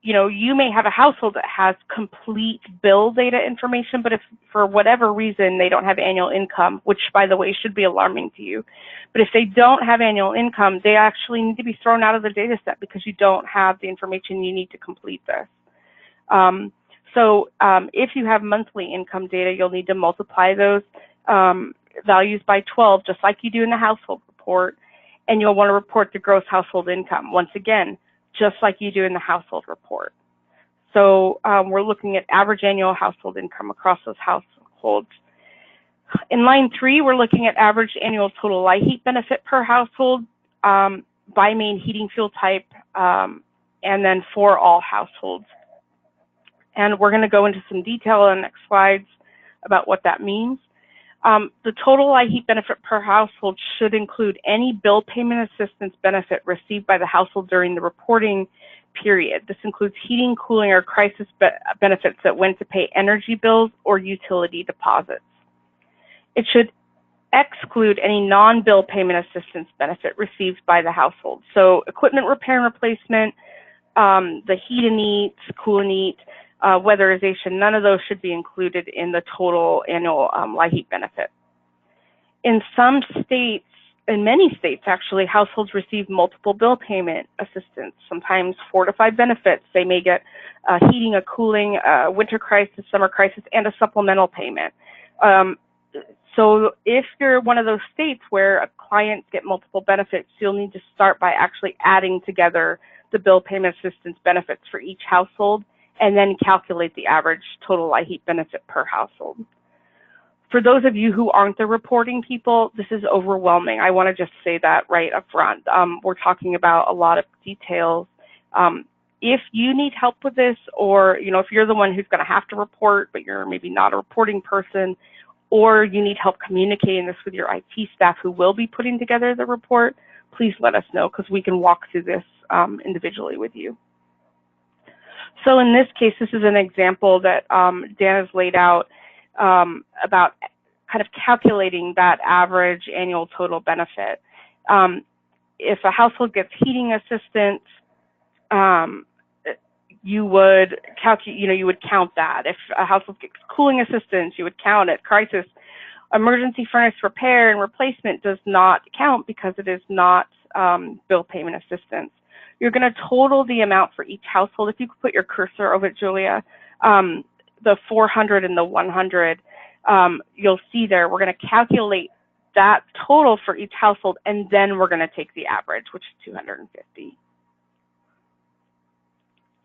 you may have a household that has complete bill data information, but if for whatever reason they don't have annual income, which by the way should be alarming to you, but if they don't have annual income, they actually need to be thrown out of the data set because you don't have the information you need to complete this. So if you have monthly income data, you'll need to multiply those values by 12, just like you do in the household report, and you'll want to report the gross household income, once again, just like you do in the household report. So we're looking at average annual household income across those households. In line 3, we're looking at average annual total LIHEAP benefit per household by main heating fuel type, and then for all households. And we're going to go into some detail on the next slides about what that means. The total LIHEAP benefit per household should include any bill payment assistance benefit received by the household during the reporting period. This includes heating, cooling, or crisis benefits that went to pay energy bills or utility deposits. It should exclude any non-bill payment assistance benefit received by the household. So equipment repair and replacement, the heat and eat, cool and eat, weatherization, none of those should be included in the total annual LIHEAP benefit. In some states, in many states actually, households receive multiple bill payment assistance, sometimes 4 to 5 benefits. They may get heating, a cooling, winter crisis, summer crisis, and a supplemental payment. So if you're one of those states where clients get multiple benefits, you'll need to start by actually adding together the bill payment assistance benefits for each household and then calculate the average total LIHEAP benefit per household. For those of you who aren't the reporting people, this is overwhelming. I want to just say that right up front. We're talking about a lot of details. If you need help with this, or if you're the one who's going to have to report, but you're maybe not a reporting person, or you need help communicating this with your IT staff who will be putting together the report, please let us know, because we can walk through this individually with you. So in this case, this is an example that Dan has laid out about kind of calculating that average annual total benefit. If a household gets heating assistance, you would you would count that. If a household gets cooling assistance, you would count it. Crisis, emergency furnace repair and replacement does not count because it is not bill payment assistance. You're going to total the amount for each household. If you could put your cursor over it, Julia, the 400 and the 100, you'll see there, we're going to calculate that total for each household, and then we're going to take the average, which is 250.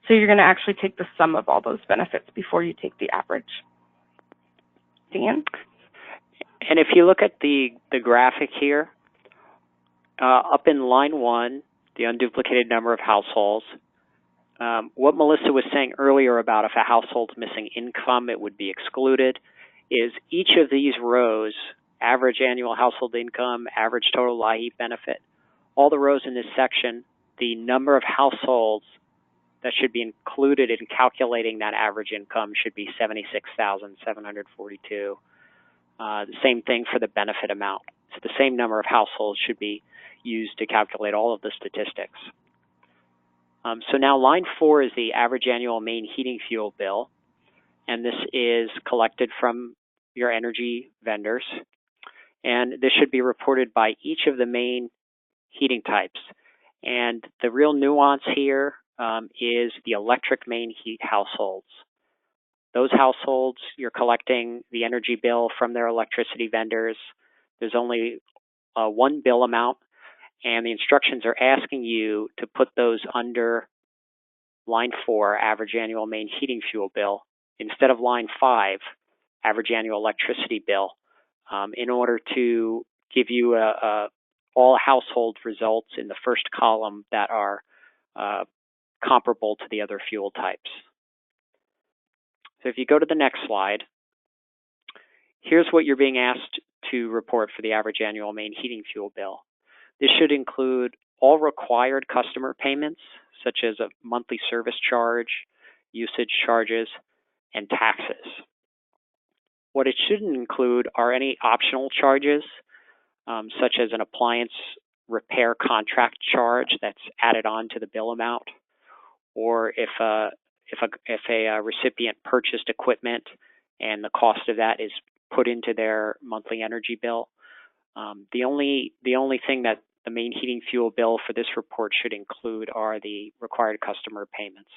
So you're going to actually take the sum of all those benefits before you take the average. Dan? And if you look at the graphic here, up in line 1, the unduplicated number of households, what Melissa was saying earlier about if a household's missing income, it would be excluded, is each of these rows, average annual household income, average total LIHEAP benefit, all the rows in this section, the number of households that should be included in calculating that average income should be 76,742. The same thing for the benefit amount. So the same number of households should be used to calculate all of the statistics. So now line 4 is the average annual main heating fuel bill, and this is collected from your energy vendors. And this should be reported by each of the main heating types. And the real nuance here is the electric main heat households. Those households, you're collecting the energy bill from their electricity vendors. There's only one bill amount, and the instructions are asking you to put those under line 4, average annual main heating fuel bill, instead of line 5, average annual electricity bill, in order to give you all household results in the first column that are comparable to the other fuel types. So if you go to the next slide, here's what you're being asked to report for the average annual main heating fuel bill. This should include all required customer payments, such as a monthly service charge, usage charges, and taxes. What it shouldn't include are any optional charges, such as an appliance repair contract charge that's added on to the bill amount, or if a recipient purchased equipment and the cost of that is put into their monthly energy bill. The only thing that the main heating fuel bill for this report should include are the required customer payments.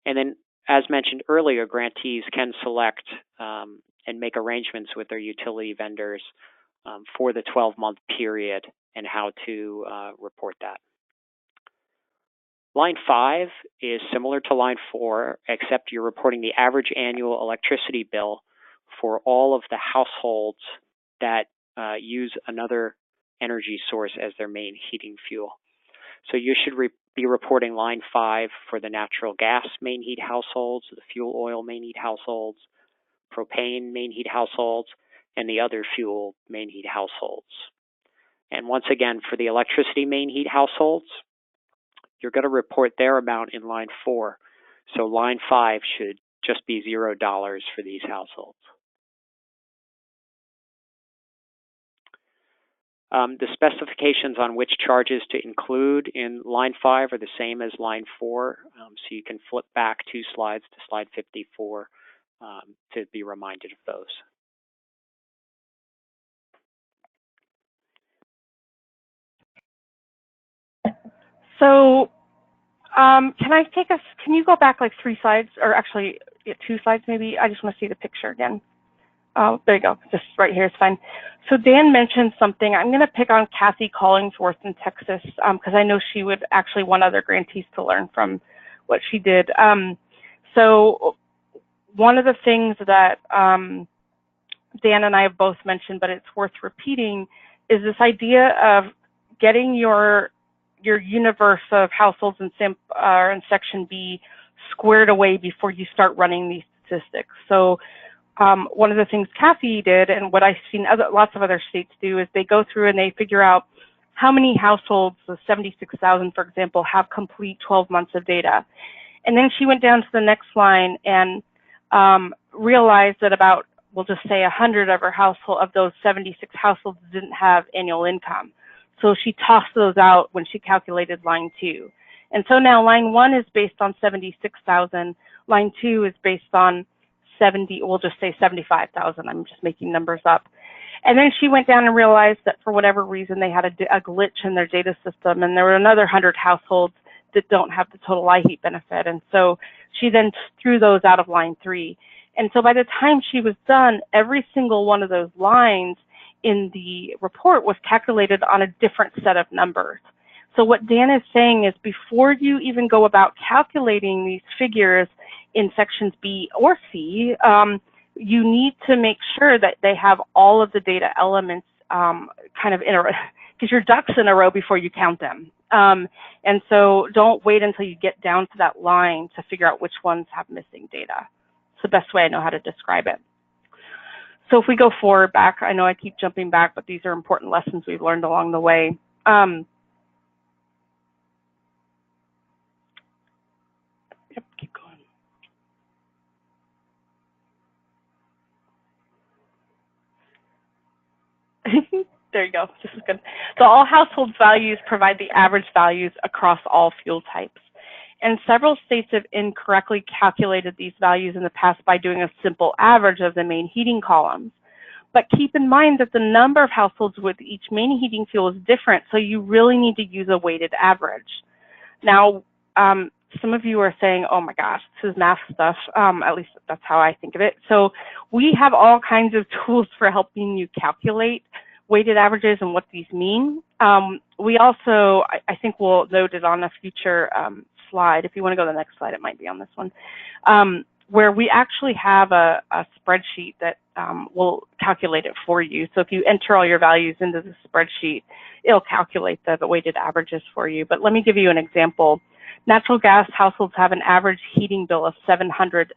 And then, as mentioned earlier, grantees can select and make arrangements with their utility vendors for the 12-month period and how to report that. Line 5 is similar to line 4, except you're reporting the average annual electricity bill for all of the households that use another energy source as their main heating fuel. So you should be reporting line 5 for the natural gas main heat households, the fuel oil main heat households, propane main heat households, and the other fuel main heat households. And once again, for the electricity main heat households, you're going to report their amount in line 4. So line 5 should just be $0 for these households. The specifications on which charges to include in line 5 are the same as line 4, so you can flip back 2 slides to slide 54 to be reminded of those. So can you go back like 3 slides, or actually 2 slides maybe? I just want to see the picture again. Oh, there you go, just right here is fine. So Dan mentioned something. I'm going to pick on Cassie Collingsworth in Texas because I know she would actually want other grantees to learn from what she did. So one of the things that Dan and I have both mentioned, but it's worth repeating, is this idea of getting your universe of households in Section B squared away before you start running these statistics. So one of the things Cassie did, and what I've seen lots of other states do, is they go through and they figure out how many households, the 76,000, for example, have complete 12 months of data. And then she went down to the next line and realized that about, we'll just say 100 of her household, of those 76 households didn't have annual income. So she tossed those out when she calculated line 2. And so now line 1 is based on 76,000. Line 2 is based on 70, we'll just say 75,000. I'm just making numbers up. And then she went down and realized that for whatever reason, they had a glitch in their data system, and there were another 100 households that don't have the total LIHEAP benefit. And so she then threw those out of line 3. And so by the time she was done, every single one of those lines in the report was calculated on a different set of numbers. So what Dan is saying is, before you even go about calculating these figures in sections B or C, you need to make sure that they have all of the data elements kind of in a row, because your ducks in a row before you count them. And so don't wait until you get down to that line to figure out which ones have missing data. It's the best way I know how to describe it. So if we go forward back, I know I keep jumping back, but these are important lessons we've learned along the way. Yep, keep going. There you go, this is good. So all household values provide the average values across all fuel types. And several states have incorrectly calculated these values in the past by doing a simple average of the main heating columns. But keep in mind that the number of households with each main heating fuel is different, so you really need to use a weighted average. Now, some of you are saying, oh my gosh, this is math stuff. At least that's how I think of it. So we have all kinds of tools for helping you calculate weighted averages and what these mean. We also, I think we'll note it on a future slide. If you want to go to the next slide, it might be on this one, where we actually have a spreadsheet that will calculate it for you. So if you enter all your values into the spreadsheet, it'll calculate the weighted averages for you. But let me give you an example. Natural gas households have an average heating bill of $700,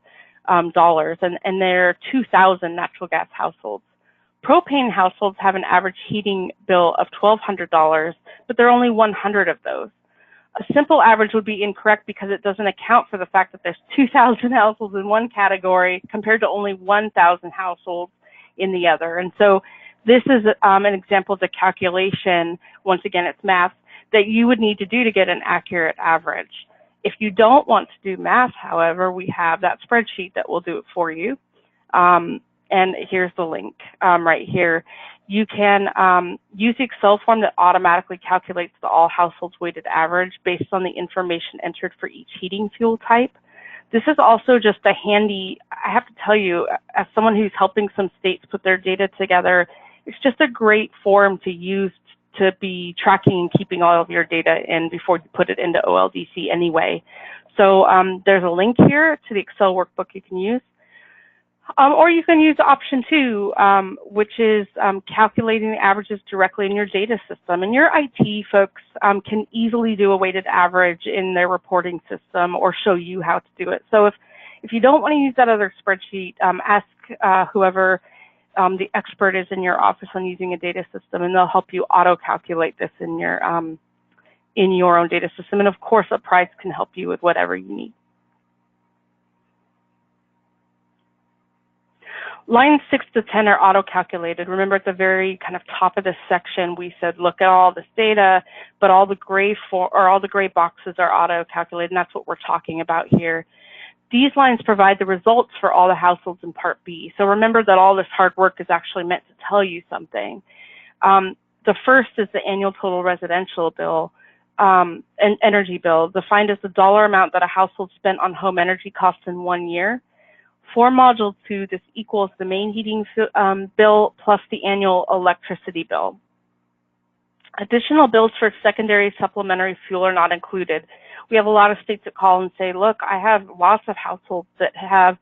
and there are 2,000 natural gas households. Propane households have an average heating bill of $1,200, but there are only 100 of those. A simple average would be incorrect because it doesn't account for the fact that there's 2,000 households in one category compared to only 1,000 households in the other. And so this is an example of the calculation, once again, it's math, that you would need to do to get an accurate average. If you don't want to do math, however, we have that spreadsheet that will do it for you. And here's the link right here. You can use the Excel form that automatically calculates the all households weighted average based on the information entered for each heating fuel type. This is also just a handy, I have to tell you, as someone who's helping some states put their data together, it's just a great form to use to be tracking and keeping all of your data in before you put it into OLDC anyway. So there's a link here to the Excel workbook you can use. Or you can use option 2, which is calculating the averages directly in your data system. And your IT folks can easily do a weighted average in their reporting system or show you how to do it. So if you don't want to use that other spreadsheet, ask whoever the expert is in your office on using a data system, and they'll help you auto-calculate this in your own data system. And of course, a prize can help you with whatever you need. Lines 6 to 10 are auto-calculated. Remember, at the very kind of top of this section, we said, look at all this data, but all the gray boxes are auto-calculated, and that's what we're talking about here. These lines provide the results for all the households in Part B. So remember that all this hard work is actually meant to tell you something. The first is the annual total residential bill and energy bill, defined as the dollar amount that a household spent on home energy costs in 1 year. For Module 2, this equals the main heating bill plus the annual electricity bill. Additional bills for secondary supplementary fuel are not included. We have a lot of states that call and say, look, I have lots of households that have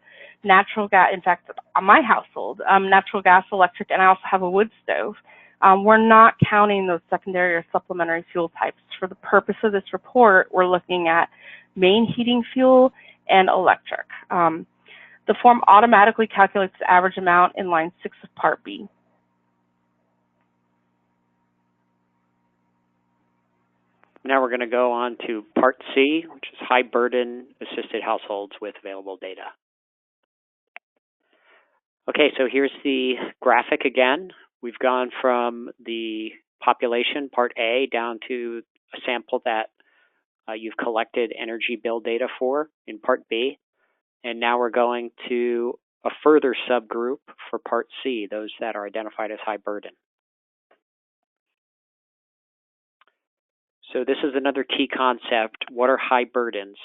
natural gas. In fact, on my household, natural gas, electric, and I also have a wood stove. We're not counting those secondary or supplementary fuel types. For the purpose of this report, we're looking at main heating fuel and electric. The form automatically calculates the average amount in line 6 of Part B. Now we're going to go on to Part C, which is high burden assisted households with available data. Okay, so here's the graphic again. We've gone from the population, Part A, down to a sample that you've collected energy bill data for in Part B. And now we're going to a further subgroup for Part C, those that are identified as high burden. So this is another key concept. What are high burdens?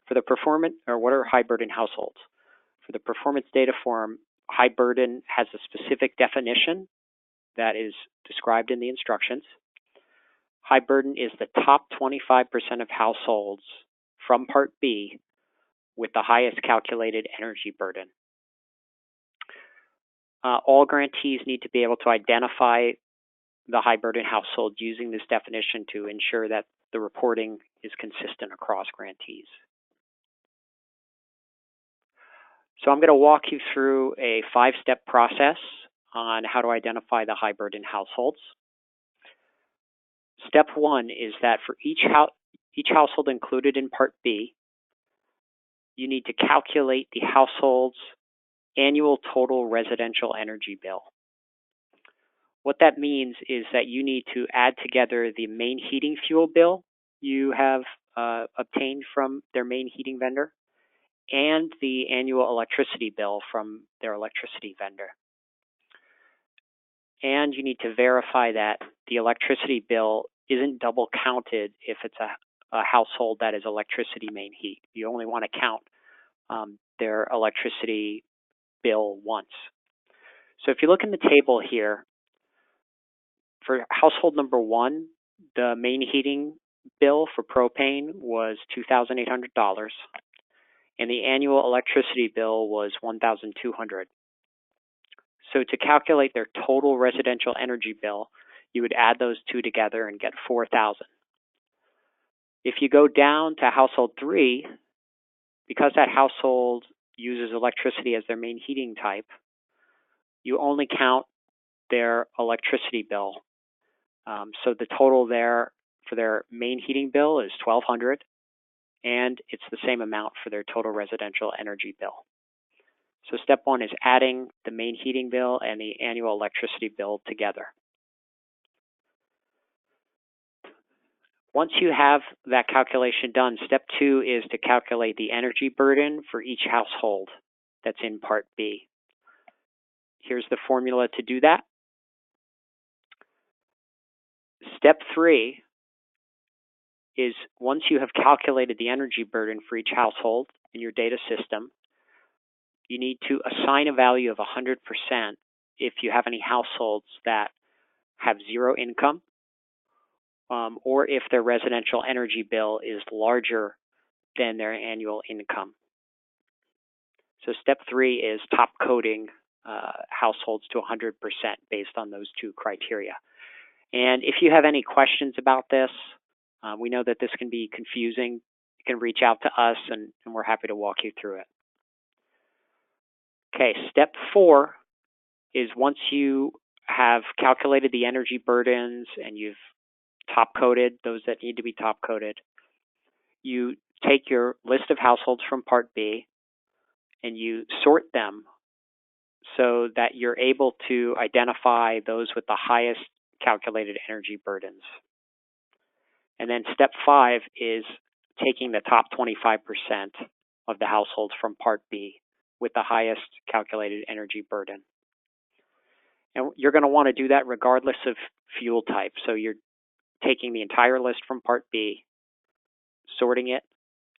For the performance, or what are high burden households? For the performance data form, high burden has a specific definition that is described in the instructions. High burden is the top 25% of households from Part B with the highest calculated energy burden. All grantees need to be able to identify the high burden household using this definition to ensure that the reporting is consistent across grantees. So I'm going to walk you through a 5-step process on how to identify the high burden households. Step 1 is that for each household included in Part B, you need to calculate the household's annual total residential energy bill. What that means is that you need to add together the main heating fuel bill you have obtained from their main heating vendor and the annual electricity bill from their electricity vendor. And you need to verify that the electricity bill isn't double counted if it's a household that is electricity main heat. You only want to count their electricity bill once. So if you look in the table here, for household number 1, the main heating bill for propane was $2,800, and the annual electricity bill was $1,200. So to calculate their total residential energy bill, you would add those two together and get $4,000. If you go down to household 3, because that household uses electricity as their main heating type, you only count their electricity bill. So the total there for their main heating bill is $1,200, and it's the same amount for their total residential energy bill. So step 1 is adding the main heating bill and the annual electricity bill together. Once you have that calculation done, step 2 is to calculate the energy burden for each household that's in Part B. Here's the formula to do that. Step 3 is once you have calculated the energy burden for each household in your data system, you need to assign a value of 100% if you have any households that have zero income, or if their residential energy bill is larger than their annual income. So step 3 is top coding households to 100% based on those 2 criteria. And if you have any questions about this, we know that this can be confusing. You can reach out to us and we're happy to walk you through it. Okay, step 4 is once you have calculated the energy burdens and you've top coded those that need to be top coded, you take your list of households from Part B and you sort them so that you're able to identify those with the highest calculated energy burdens. And then step 5 is taking the top 25% of the households from Part B with the highest calculated energy burden. And you're going to want to do that regardless of fuel type. So you're taking the entire list from Part B, sorting it,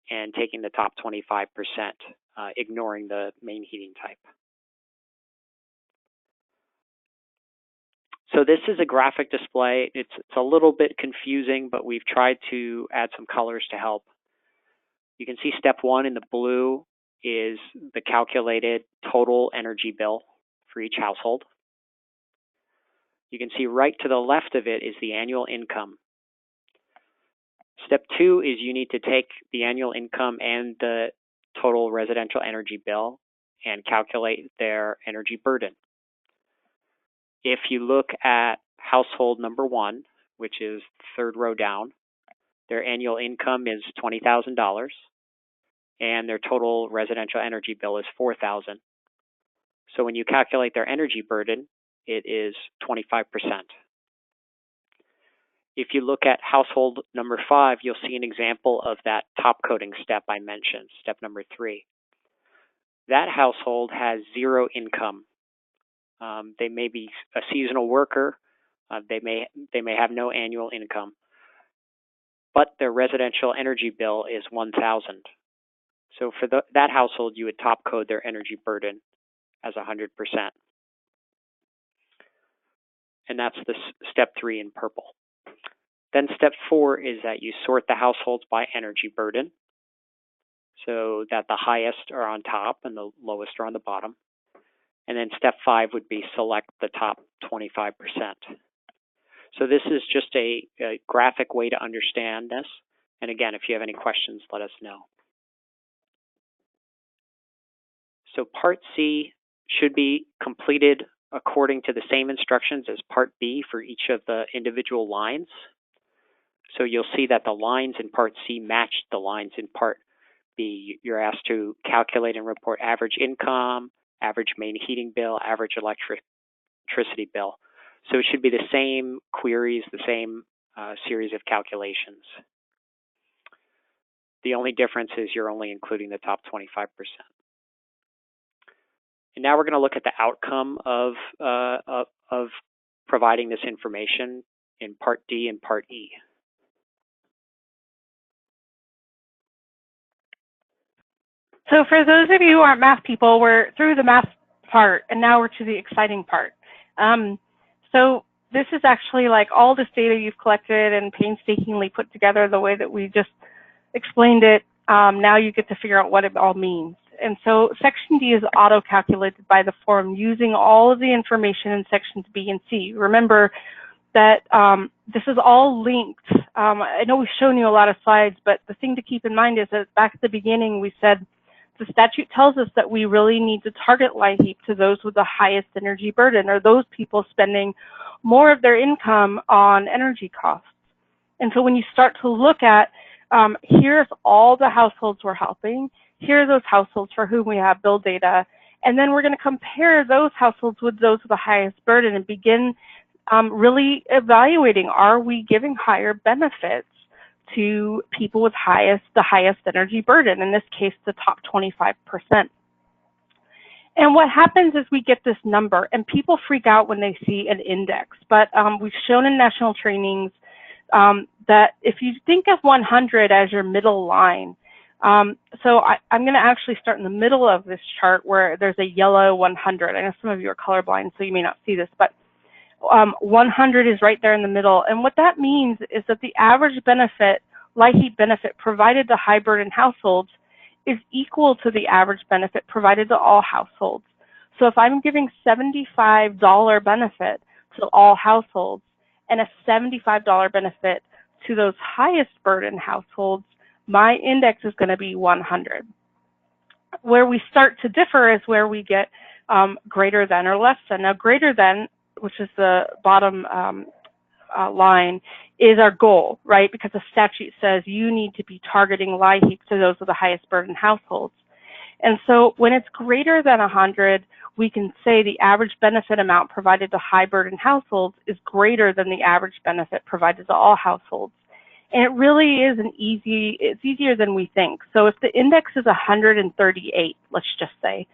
and taking the top 25%, ignoring the main heating type. So this is a graphic display. It's a little bit confusing, but we've tried to add some colors to help. You can see step 1 in the blue is the calculated total energy bill for each household. You can see right to the left of it is the annual income. Step 2 is you need to take the annual income and the total residential energy bill and calculate their energy burden. If you look at household number 1, which is third row down, their annual income is $20,000 and their total residential energy bill is $4,000. So when you calculate their energy burden, it is 25%. If you look at household number 5, you'll see an example of that top coding step I mentioned, step number 3. That household has zero income. They may be a seasonal worker. They may have no annual income, but their residential energy bill is $1,000. So for that household, you would top code their energy burden as 100%. And that's the step 3 in purple. Then step 4 is that you sort the households by energy burden, so that the highest are on top and the lowest are on the bottom. And then step 5 would be select the top 25%. So this is just a graphic way to understand this. And again, if you have any questions, let us know. So Part C should be completed according to the same instructions as Part B for each of the individual lines. So you'll see that the lines in Part C match the lines in Part B. You're asked to calculate and report average income, average main heating bill, average electricity bill. So it should be the same queries, the same series of calculations. The only difference is you're only including the top 25%. And now we're going to look at the outcome of providing this information in Part D and Part E. So for those of you who aren't math people, we're through the math part, and now we're to the exciting part. So this is actually like all this data you've collected and painstakingly put together the way that we just explained it. Now you get to figure out what it all means. And so Section D is auto-calculated by the form using all of the information in Sections B and C. Remember that this is all linked. I know we've shown you a lot of slides, but the thing to keep in mind is that back at the beginning we said the statute tells us that we really need to target LIHEAP to those with the highest energy burden, or those people spending more of their income on energy costs. And so when you start to look at, here's all the households we're helping, here are those households for whom we have bill data, and then we're going to compare those households with those with the highest burden and begin really evaluating, are we giving higher benefits to people with the highest energy burden, in this case, the top 25%. And what happens is we get this number, and people freak out when they see an index, but we've shown in national trainings that if you think of 100 as your middle line, so I'm going to actually start in the middle of this chart where there's a yellow 100. I know some of you are colorblind, so you may not see this, but 100 is right there in the middle. And what that means is that the average benefit, LIHEAP benefit provided to high burden households is equal to the average benefit provided to all households. So if I'm giving $75 benefit to all households and a $75 benefit to those highest burden households, my index is going to be 100. Where we start to differ is where we get greater than or less than. Now, greater than, which is the bottom line, is our goal, right? Because the statute says you need to be targeting LIHEAP to those with the highest burden households. And so when it's greater than 100, we can say the average benefit amount provided to high burden households is greater than the average benefit provided to all households. And it really is it's easier than we think. So if the index is 138, let's just say,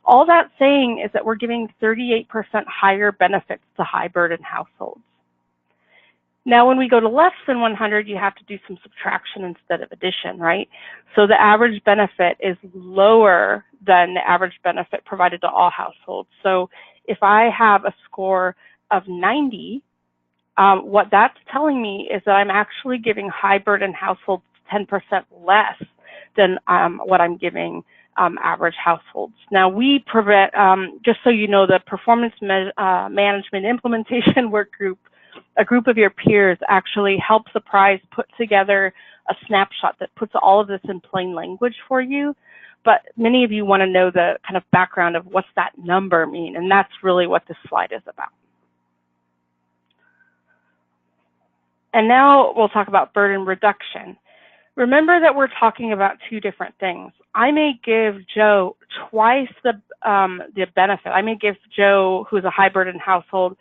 all that's saying is that we're giving 38% higher benefits to high burden households. Now, when we go to less than 100, you have to do some subtraction instead of addition, right? So the average benefit is lower than the average benefit provided to all households. So if I have a score of 90, what that's telling me is that I'm actually giving high burden households 10% less than what I'm giving average households. Now we prevent, just so you know, the performance management implementation work group, a group of your peers actually helps the prize put together a snapshot that puts all of this in plain language for you. But many of you want to know the kind of background of what's that number mean, and that's really what this slide is about. And now we'll talk about burden reduction. Remember that we're talking about two different things. I may give Joe twice the benefit. I may give Joe, who's a high burden household,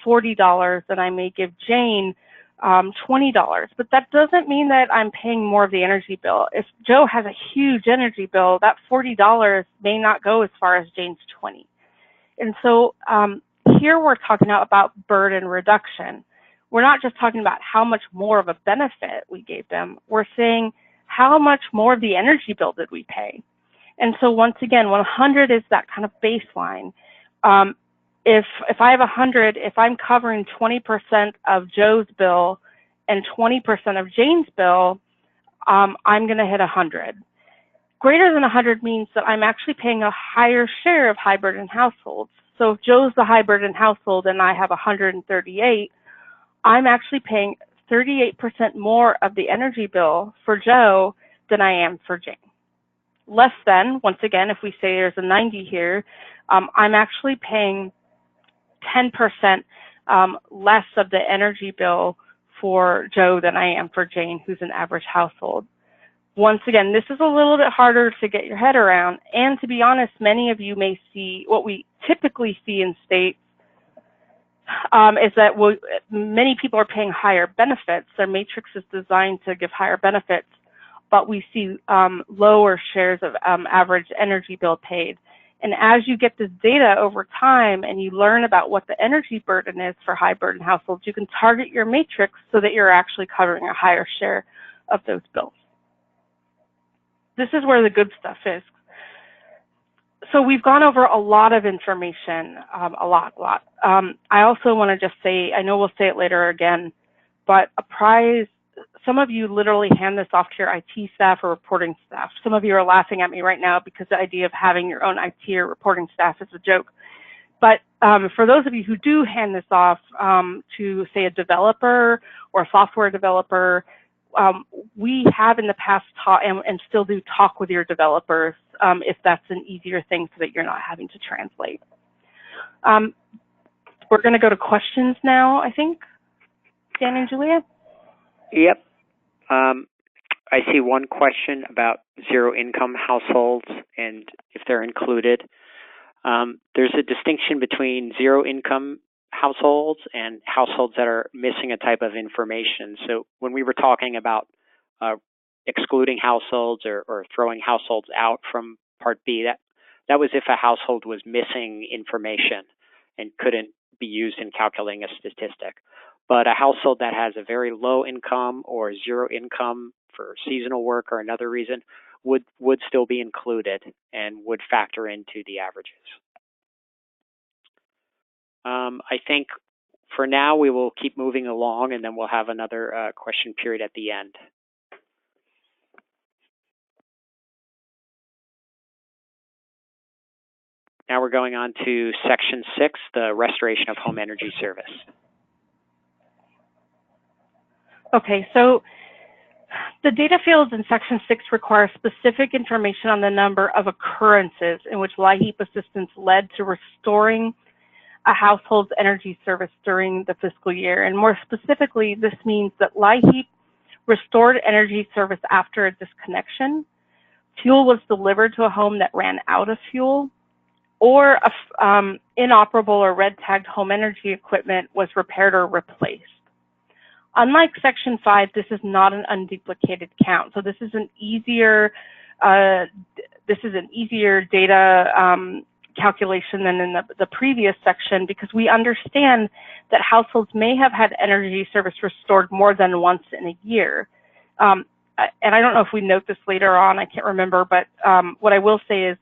$40, and I may give Jane $20. But that doesn't mean that I'm paying more of the energy bill. If Joe has a huge energy bill, that $40 may not go as far as Jane's $20. And so here we're talking about burden reduction. We're not just talking about how much more of a benefit we gave them. We're saying how much more of the energy bill did we pay? And so once again, 100 is that kind of baseline. If I have 100, if I'm covering 20% of Joe's bill and 20% of Jane's bill, I'm going to hit 100. Greater than 100 means that I'm actually paying a higher share of high burden households. So if Joe's the high burden household and I have 138, I'm actually paying 38% more of the energy bill for Joe than I am for Jane. Less than, once again, if we say there's a 90 here, I'm actually paying 10% less of the energy bill for Joe than I am for Jane, who's an average household. Once again, this is a little bit harder to get your head around. And to be honest, many of you may see what we typically see in states is that many people are paying higher benefits. Their matrix is designed to give higher benefits, but we see lower shares of average energy bill paid. And as you get this data over time and you learn about what the energy burden is for high burden households, you can target your matrix so that you're actually covering a higher share of those bills. This is where the good stuff is. So we've gone over a lot of information, a lot. I also want to just say, I know we'll say it later again, but a prize, some of you literally hand this off to your IT staff or reporting staff. Some of you are laughing at me right now because the idea of having your own IT or reporting staff is a joke. But for those of you who do hand this off to, say, a developer or a software developer, we have in the past taught and still do talk with your developers if that's an easier thing so that you're not having to translate. We're going to go to questions now, I think. Dan and Julia? Yep. I see one question about zero-income households and if they're included. There's a distinction between zero-income households and households that are missing a type of information. So when we were talking about excluding households or throwing households out from Part B, that was if a household was missing information and couldn't be used in calculating a statistic. But a household that has a very low income or zero income for seasonal work or another reason would still be included and would factor into the averages. I think for now we will keep moving along and then we'll have another question period at the end. Now we're going on to Section 6, the restoration of home energy service. Okay, so the data fields in Section 6 require specific information on the number of occurrences in which LIHEAP assistance led to restoring a household's energy service during the fiscal year. And more specifically, this means that LIHEAP restored energy service after a disconnection, fuel was delivered to a home that ran out of fuel, or inoperable or red-tagged home energy equipment was repaired or replaced. Unlike Section 5, this is not an unduplicated count. So this is an easier data calculation than in the previous section, because we understand that households may have had energy service restored more than once in a year. And I don't know if we note this later on, I can't remember, but what I will say is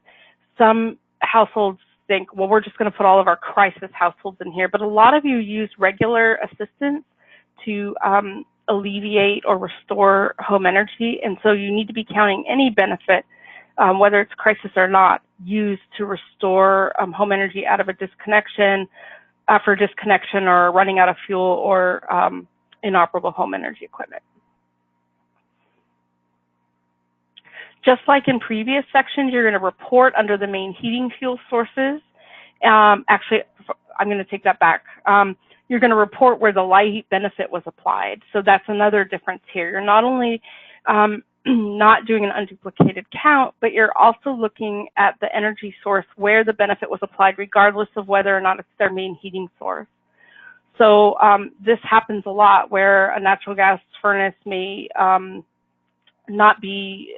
some households think, well, we're just going to put all of our crisis households in here, but a lot of you use regular assistance to alleviate or restore home energy, and so you need to be counting any benefit whether it's crisis or not, used to restore home energy out of a disconnection, after disconnection or running out of fuel or inoperable home energy equipment. Just like in previous sections, you're going to report under the main heating fuel sources. Actually, I'm going to take that back. You're going to report where the LIHEAP benefit was applied. So that's another difference here. You're not only not doing an unduplicated count, but you're also looking at the energy source where the benefit was applied, regardless of whether or not it's their main heating source. So this happens a lot where a natural gas furnace may not be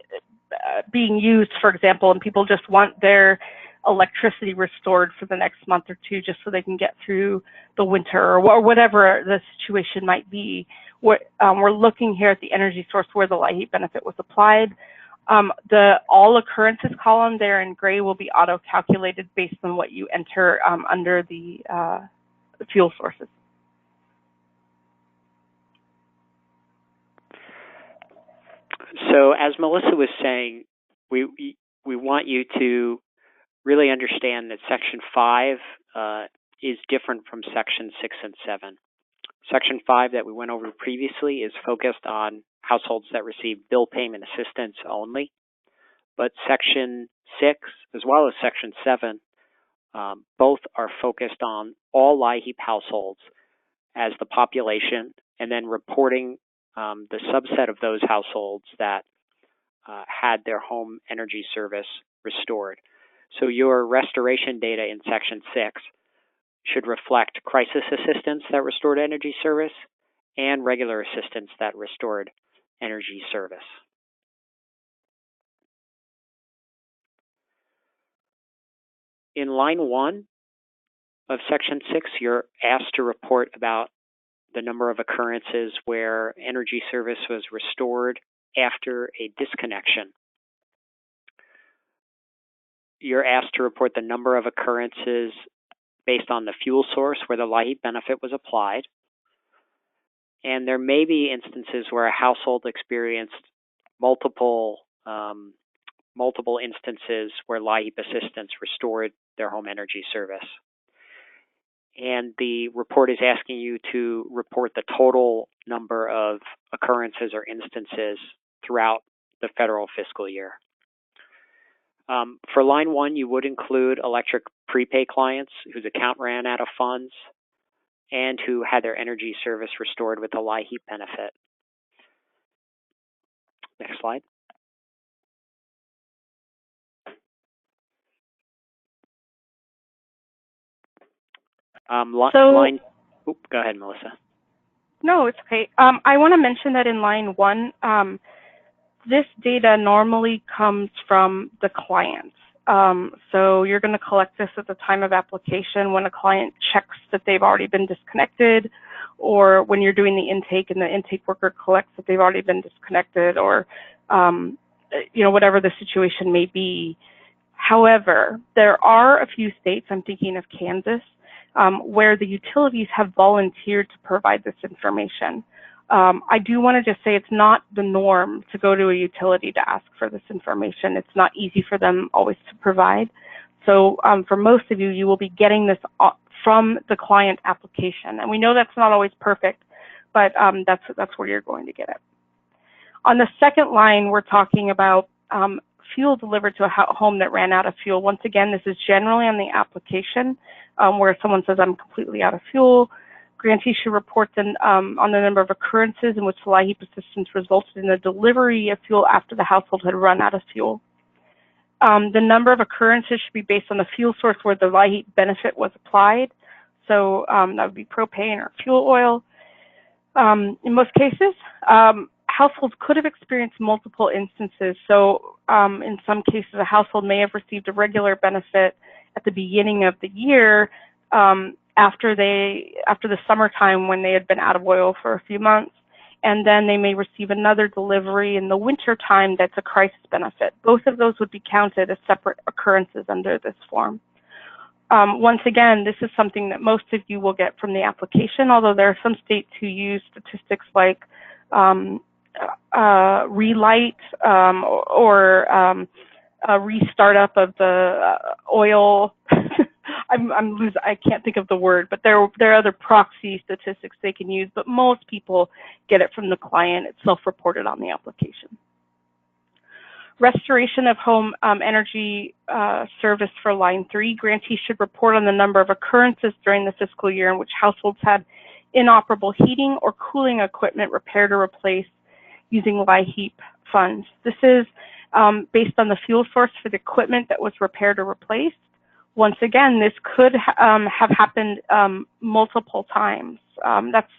being used, for example, and people just want their electricity restored for the next month or two just so they can get through the winter or whatever the situation might be. We're looking here at the energy source where the LIHEAP benefit was applied. The all occurrences column there in gray will be auto-calculated based on what you enter under the fuel sources. So as Melissa was saying, we want you to really understand that Section 5 is different from Section 6 and 7. Section 5 that we went over previously is focused on households that receive bill payment assistance only, but Section 6 as well as Section 7 both are focused on all LIHEAP households as the population, and then reporting the subset of those households that had their home energy service restored. So your restoration data in Section 6 should reflect crisis assistance that restored energy service and regular assistance that restored energy service. In line 1 of Section 6, you're asked to report about the number of occurrences where energy service was restored after a disconnection. You're asked to report the number of occurrences based on the fuel source where the LIHEAP benefit was applied. And there may be instances where a household experienced multiple instances where LIHEAP assistance restored their home energy service. And the report is asking you to report the total number of occurrences or instances throughout the federal fiscal year. For line 1, you would include electric prepay clients whose account ran out of funds and who had their energy service restored with a LIHEAP benefit. Next slide. Go ahead, Melissa. No, it's okay. I want to mention that in line 1, this data normally comes from the client. So you're going to collect this at the time of application when a client checks that they've already been disconnected, or when you're doing the intake and the intake worker collects that they've already been disconnected, or whatever the situation may be. However, there are a few states, I'm thinking of Kansas, where the utilities have volunteered to provide this information. I do want to just say it's not the norm to go to a utility to ask for this information. It's not easy for them always to provide. So for most of you, you will be getting this from the client application. And we know that's not always perfect, but that's where you're going to get it. On the second line, we're talking about fuel delivered to a home that ran out of fuel. Once again, this is generally on the application where someone says, I'm completely out of fuel. Grantee should report on the number of occurrences in which the LIHEAP assistance resulted in the delivery of fuel after the household had run out of fuel. The number of occurrences should be based on the fuel source where the LIHEAP benefit was applied. So that would be propane or fuel oil. In most cases, households could have experienced multiple instances. So in some cases, a household may have received a regular benefit at the beginning of the year after the summertime when they had been out of oil for a few months. And then they may receive another delivery in the winter time that's a crisis benefit. Both of those would be counted as separate occurrences under this form. Once again, this is something that most of you will get from the application, although there are some states who use statistics like relight or restart up of the oil. I can't think of the word, but there are other proxy statistics they can use, but most people get it from the client. It's self-reported on the application. Restoration of home energy service for line 3. Grantees should report on the number of occurrences during the fiscal year in which households had inoperable heating or cooling equipment repaired or replaced using LIHEAP funds. This is based on the fuel source for the equipment that was repaired or replaced. Once again, this could have happened multiple times. That's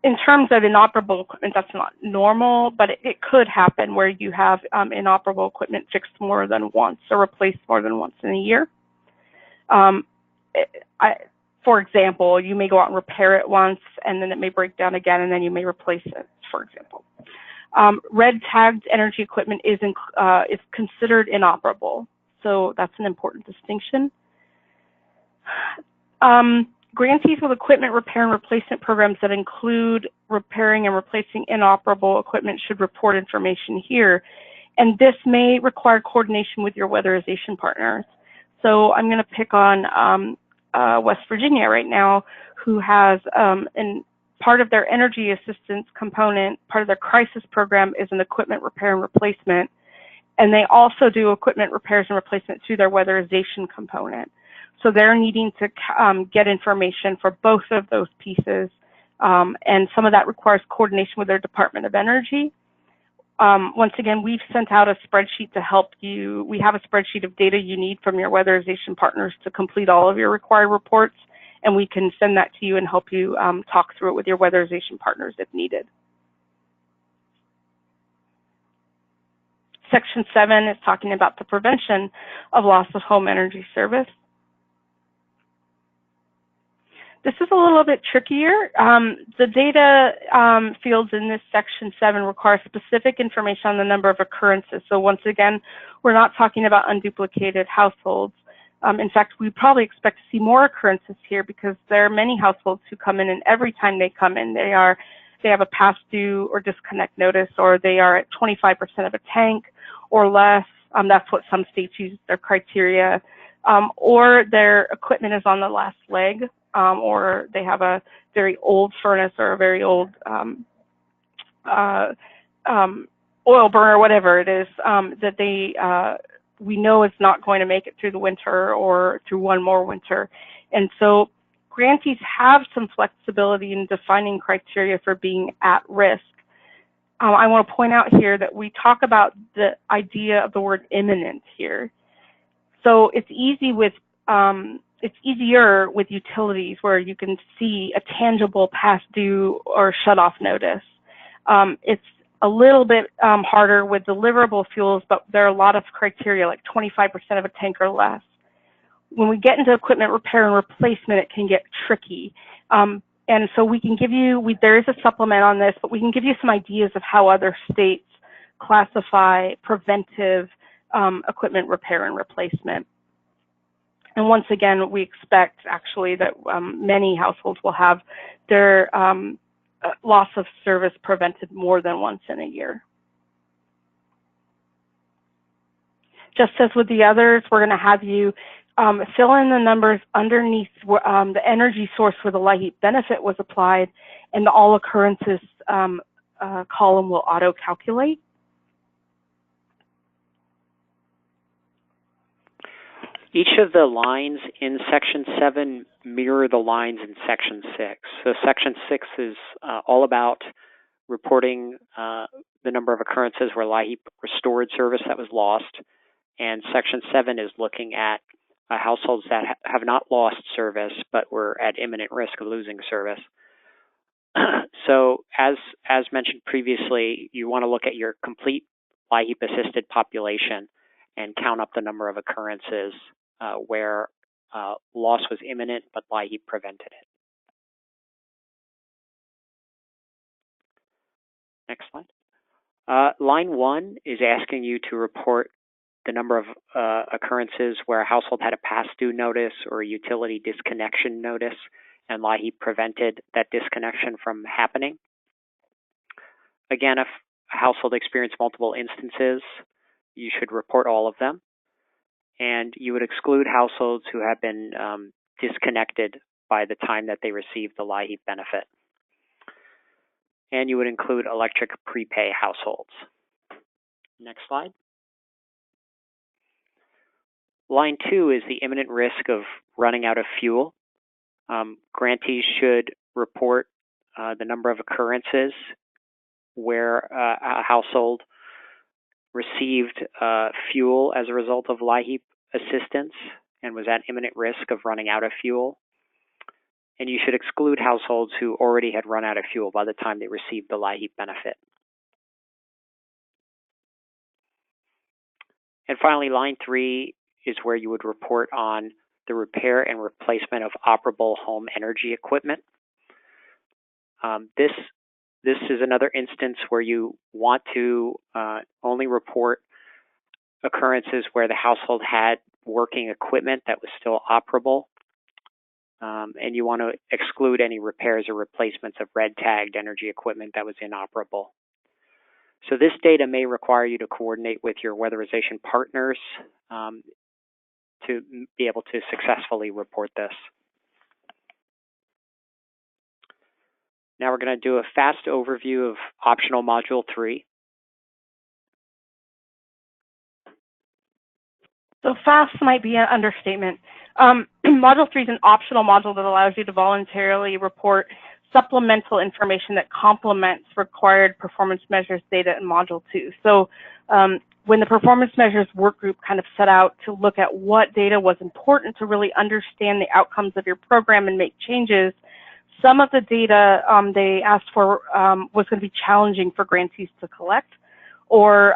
in terms of inoperable equipment, that's not normal, but it could happen where you have inoperable equipment fixed more than once or replaced more than once in a year. For example, you may go out and repair it once, and then it may break down again, and then you may replace it, for example. Red tagged energy equipment is considered inoperable, so that's an important distinction. Grantees with equipment repair and replacement programs that include repairing and replacing inoperable equipment should report information here. And this may require coordination with your weatherization partners. So I'm going to pick on West Virginia right now, who has part of their energy assistance component, part of their crisis program is an equipment repair and replacement. And they also do equipment repairs and replacement through their weatherization component. So they're needing to get information for both of those pieces, and some of that requires coordination with their Department of Energy. Once again, we've sent out a spreadsheet to help you. We have a spreadsheet of data you need from your weatherization partners to complete all of your required reports, and we can send that to you and help you talk through it with your weatherization partners if needed. Section 7 is talking about the prevention of loss of home energy service. This is a little bit trickier. The data fields in this section 7 require specific information on the number of occurrences. So once again, we're not talking about unduplicated households. In fact, we probably expect to see more occurrences here because there are many households who come in, and every time they come in, they have a past due or disconnect notice, or they are at 25% of a tank or less. That's what some states use their criteria. Or their equipment is on the last leg. Or they have a very old furnace or a very old oil burner, whatever it is, that we know is not going to make it through the winter or through one more winter. And so grantees have some flexibility in defining criteria for being at risk. I want to point out here that we talk about the idea of the word imminent here. So it's easier with utilities where you can see a tangible past due or shut off notice. It's a little bit harder with deliverable fuels, but there are a lot of criteria like 25% of a tank or less. When we get into equipment repair and replacement, it can get tricky. And so we can give you, there is a supplement on this, but we can give you some ideas of how other states classify preventive equipment repair and replacement. And once again, we expect actually that many households will have their loss of service prevented more than once in a year. Just as with the others, we're going to have you fill in the numbers underneath the energy source where the LIHEAP benefit was applied, and the all occurrences column will auto-calculate. Each of the lines in Section 7 mirror the lines in Section 6. So Section 6 is all about reporting the number of occurrences where LIHEAP restored service that was lost. And Section 7 is looking at households that have not lost service but were at imminent risk of losing service. So as mentioned previously, you want to look at your complete LIHEAP-assisted population and count up the number of occurrences where loss was imminent, but LIHEAP prevented it. Next slide. Line 1 is asking you to report the number of occurrences where a household had a past due notice or a utility disconnection notice, and LIHEAP prevented that disconnection from happening. Again, if a household experienced multiple instances, you should report all of them. And you would exclude households who have been disconnected by the time that they received the LIHEAP benefit. And you would include electric prepay households. Next slide. Line 2 is the imminent risk of running out of fuel. Grantees should report the number of occurrences where a household received fuel as a result of LIHEAP assistance and was at imminent risk of running out of fuel. And you should exclude households who already had run out of fuel by the time they received the LIHEAP benefit. And finally, line 3 is where you would report on the repair and replacement of operable home energy equipment. This is another instance where you want to only report occurrences where the household had working equipment that was still operable. And you want to exclude any repairs or replacements of red-tagged energy equipment that was inoperable. So this data may require you to coordinate with your weatherization partners to be able to successfully report this. Now we're going to do a fast overview of optional Module 3. So fast might be an understatement. Module 3 is an optional module that allows you to voluntarily report supplemental information that complements required performance measures data in Module 2. So when the performance measures work group kind of set out to look at what data was important to really understand the outcomes of your program and make changes, some of the data they asked for was going to be challenging for grantees to collect, or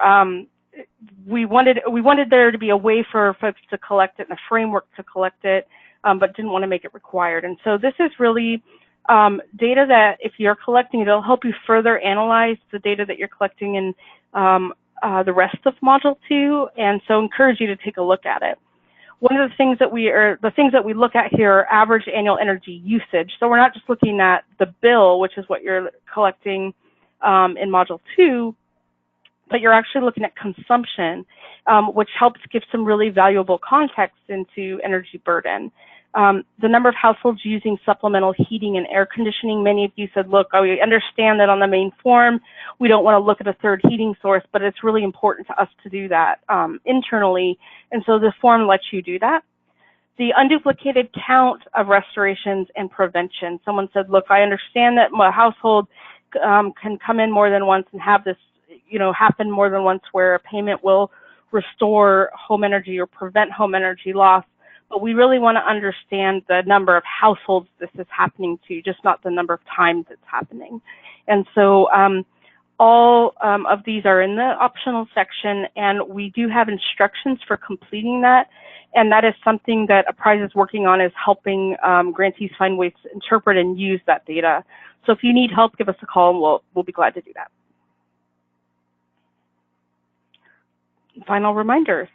we wanted there to be a way for folks to collect it and a framework to collect it, but didn't want to make it required. And so this is really data that if you're collecting, it'll help you further analyze the data that you're collecting in the rest of Module 2, and so encourage you to take a look at it. One of the things that we look at here are average annual energy usage. So we're not just looking at the bill, which is what you're collecting in Module 2, but you're actually looking at consumption, which helps give some really valuable context into energy burden. The number of households using supplemental heating and air conditioning, many of you said, look, we understand that on the main form, we don't want to look at a third heating source, but it's really important to us to do that internally. And so this form lets you do that. The unduplicated count of restorations and prevention. Someone said, look, I understand that my household can come in more than once and have this, happen more than once where a payment will restore home energy or prevent home energy loss. But we really want to understand the number of households this is happening to, just not the number of times it's happening. And so all of these are in the optional section, and we do have instructions for completing that. And that is something that Apprise is working on, is helping grantees find ways to interpret and use that data. So if you need help, give us a call, and we'll be glad to do that. Final reminders.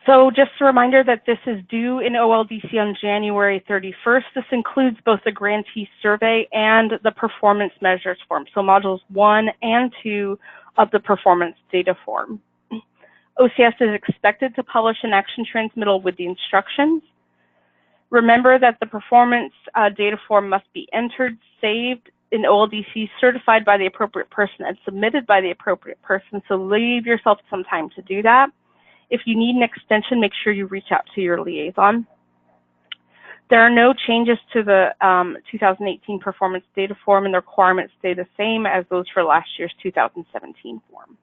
So just a reminder that this is due in OLDC on January 31st. This includes both the grantee survey and the performance measures form, so modules 1 and 2 of the performance data form. OCS is expected to publish an action transmittal with the instructions. Remember that the performance data form must be entered, saved in OLDC, certified by the appropriate person, and submitted by the appropriate person, so leave yourself some time to do that. If you need an extension, make sure you reach out to your liaison. There are no changes to the 2018 performance data form, and the requirements stay the same as those for last year's 2017 form.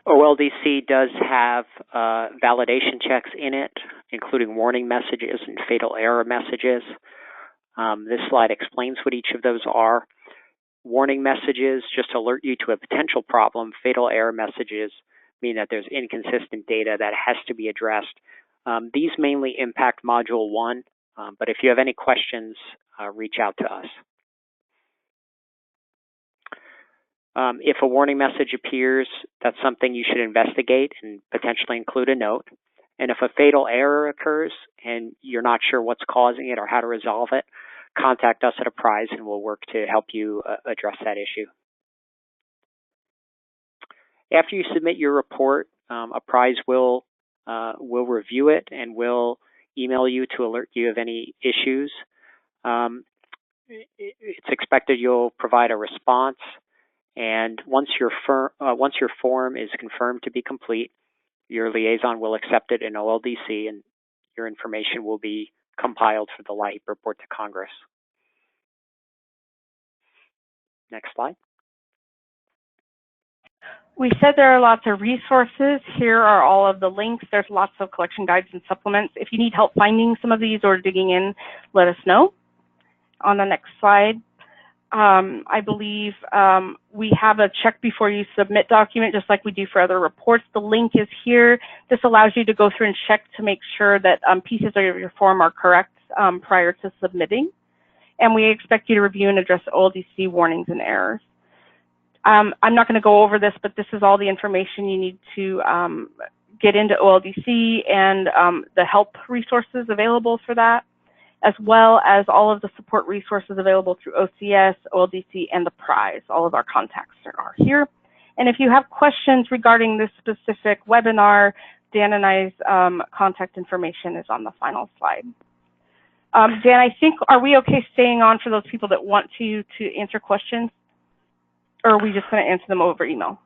OLDC does have validation checks in it, including warning messages and fatal error messages. This slide explains what each of those are. Warning messages just alert you to a potential problem. Fatal error messages mean that there's inconsistent data that has to be addressed. These mainly impact Module 1, but if you have any questions, reach out to us. If a warning message appears, that's something you should investigate and potentially include a note. And if a fatal error occurs and you're not sure what's causing it or how to resolve it, contact us at Apprise and we'll work to help you address that issue. After you submit your report, Apprise will review it and will email you to alert you of any issues. It's expected you'll provide a response, and once your form is confirmed to be complete, your liaison will accept it in OLDC, and your information will be compiled for the LIHEAP report to Congress. Next slide. We said there are lots of resources. Here are all of the links. There's lots of collection guides and supplements. If you need help finding some of these or digging in, let us know. On the next slide, I believe we have a check before you submit document, just like we do for other reports. The link is here. This allows you to go through and check to make sure that pieces of your form are correct prior to submitting. And we expect you to review and address OLDC warnings and errors. I'm not going to go over this, but this is all the information you need to get into OLDC and the help resources available for that, as well as all of the support resources available through OCS, OLDC, and the Prize. All of our contacts are here. And if you have questions regarding this specific webinar, Dan and I's contact information is on the final slide. Dan, I think, are we okay staying on for those people that want to answer questions? Or are we just going to answer them over email?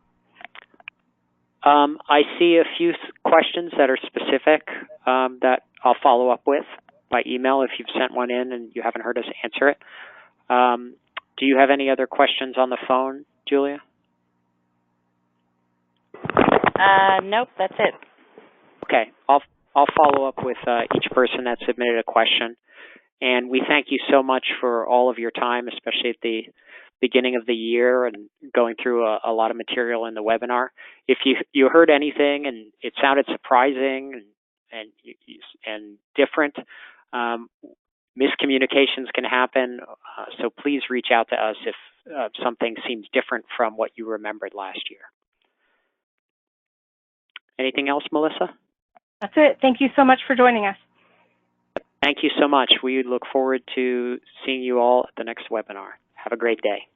I see a few questions that are specific that I'll follow up with by email if you've sent one in and you haven't heard us answer it. Do you have any other questions on the phone, Julia? Nope, that's it. Okay, I'll follow up with each person that submitted a question. And we thank you so much for all of your time, especially at the beginning of the year and going through a lot of material in the webinar. If you heard anything and it sounded surprising and different, miscommunications can happen. So please reach out to us if something seems different from what you remembered last year. Anything else, Melissa? That's it. Thank you so much for joining us. Thank you so much. We look forward to seeing you all at the next webinar. Have a great day.